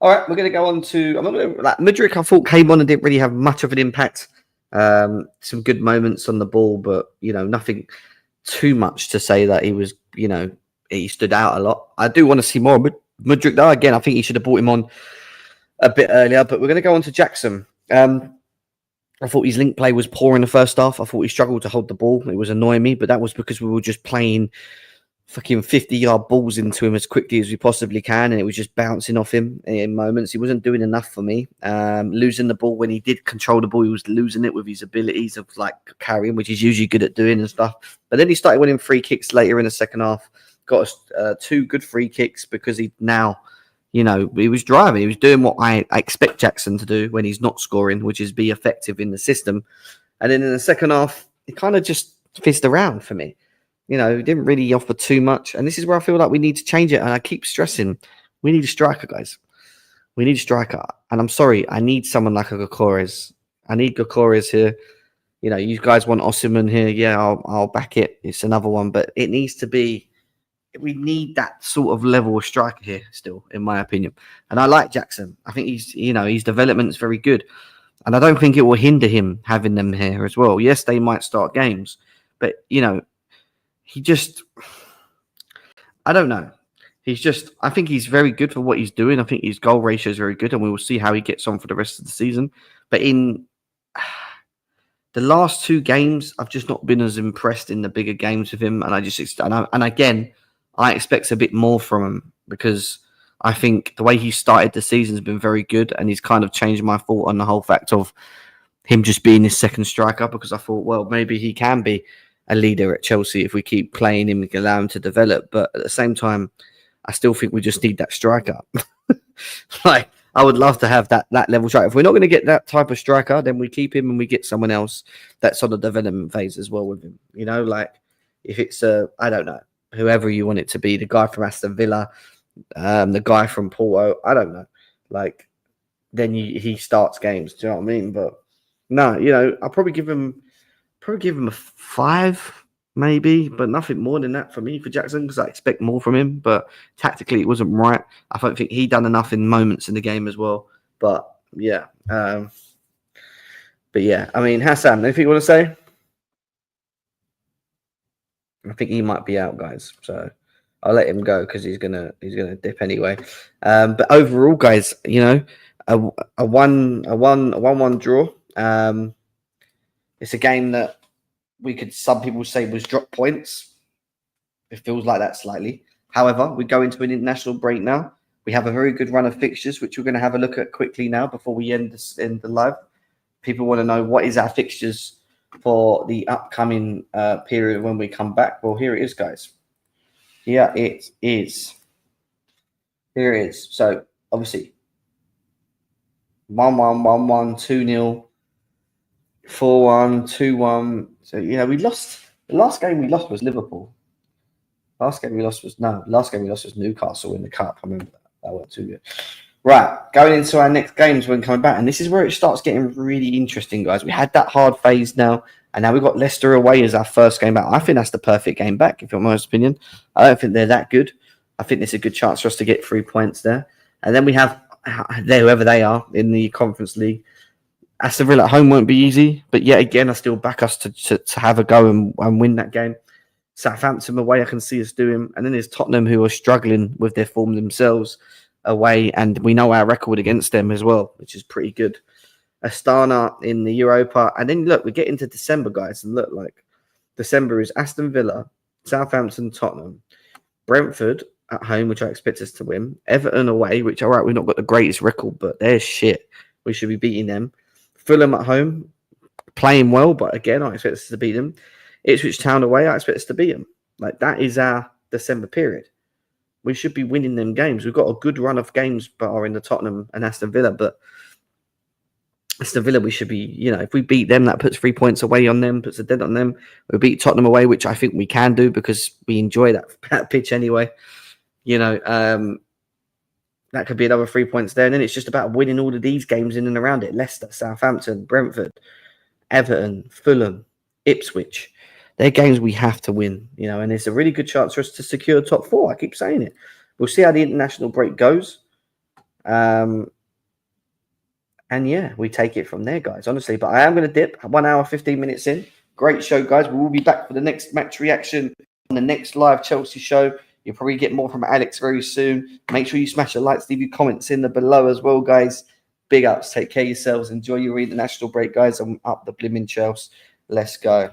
All right, we're going to go on to. I'm not going to. Like, Mudryk, I thought came on and didn't really have much of an impact. Some good moments on the ball, but nothing too much to say that he was. He stood out a lot. I do want to see more Mudryk though. Again, I think he should have brought him on a bit earlier. But we're going to go on to Jackson. I thought his link play was poor in the first half. I thought he struggled to hold the ball. It was annoying me, but that was because we were just playing fucking 50-yard balls into him as quickly as we possibly can, and it was just bouncing off him in moments. He wasn't doing enough for me. Losing the ball when he did control the ball, he was losing it with his abilities of like carrying, which he's usually good at doing and stuff. But then he started winning free kicks later in the second half. Got us 2 good free kicks because he now, he was driving. He was doing what I expect Jackson to do when he's not scoring, which is be effective in the system. And then in the second half, he kind of just fizzed around for me. He didn't really offer too much. And this is where I feel like we need to change it. And I keep stressing, we need a striker, guys. We need a striker. And I'm sorry, I need someone like a Gokores. I need Gokores here. You guys want Osimhen here. Yeah, I'll back it. It's another one. But it needs to be, we need that sort of level of striker here still, in my opinion. And I like Jackson. I think his development's very good. And I don't think it will hinder him having them here as well. Yes, they might start games. But, he just, I don't know. I think he's very good for what he's doing. I think his goal ratio is very good, and we will see how he gets on for the rest of the season. But in the last 2 games, I've just not been as impressed in the bigger games with him. And again, I expect a bit more from him because I think the way he started the season has been very good, and he's kind of changed my thought on the whole fact of him just being his second striker, because I thought, well, maybe he can be a leader at Chelsea if we keep playing him and allow him to develop. But at the same time, I still think we just need that striker. Like, I would love to have that level striker. If we're not going to get that type of striker, then we keep him and we get someone else that's on the development phase as well with him. Like if it's I don't know, whoever you want it to be, the guy from Aston Villa, the guy from Porto, I don't know. Like, then he starts games. Do you know what I mean? But no, I'll probably give him a 5, maybe, but nothing more than that for me for Jackson, because I expect more from him. But tactically, it wasn't right. I don't think he done enough in moments in the game as well. But yeah, I mean, Hassan, anything you want to say? I think he might be out, guys. So I'll let him go because he's gonna dip anyway. But overall, guys, a 1-1 draw. It's a game that some people say was drop points. It feels like that slightly. However, we go into an international break now. We have a very good run of fixtures, which we're going to have a look at quickly now before we end the live. People want to know what is our fixtures for the upcoming period when we come back. Well, here it is, guys. Here it is. So, obviously, 1-1, 1-1, 2-0. 4-1, 2-1. So, we lost. The last game we lost was Liverpool. Last game we lost was Newcastle in the Cup. I remember that. That wasn't too good. Right, going into our next games when coming back. And this is where it starts getting really interesting, guys. We had that hard phase now. And now we've got Leicester away as our first game back. I think that's the perfect game back, if you're my honest opinion. I don't think they're that good. I think there's a good chance for us to get 3 points there. And then we have whoever they are in the Conference League. Aston Villa at home won't be easy, but yet again, I still back us to have a go and win that game. Southampton away, I can see us doing. And then there's Tottenham, who are struggling with their form themselves away, and we know our record against them as well, which is pretty good. Astana in the Europa. And then, look, we get into December, guys, and look, like, December is Aston Villa, Southampton, Tottenham, Brentford at home, which I expect us to win, Everton away, which, all right, we've not got the greatest record, but they're shit. We should be beating them. Fulham at home, playing well, but again, I expect us to beat them. Ipswich Town away, I expect us to beat them. Like, that is our December period. We should be winning them games. We've got a good run of games, but are in the Tottenham and Aston Villa. But Aston Villa, we should be, if we beat them, that puts 3 points away on them, puts a dent on them. We beat Tottenham away, which I think we can do because we enjoy that pitch anyway. That could be another 3 points there. And then it's just about winning all of these games in and around it. Leicester, Southampton, Brentford, Everton, Fulham, Ipswich. They're games we have to win, and it's a really good chance for us to secure top 4. I keep saying it. We'll see how the international break goes. And yeah, we take it from there, guys, honestly. But I am going to dip 1 hour, 15 minutes in. Great show, guys. We will be back for the next match reaction on the next live Chelsea show. You'll probably get more from Alex very soon. Make sure you smash the likes, leave your comments in the below as well, guys. Big ups. Take care of yourselves. Enjoy your international break, guys. I'm up the blimmin' Chelsea. Let's go.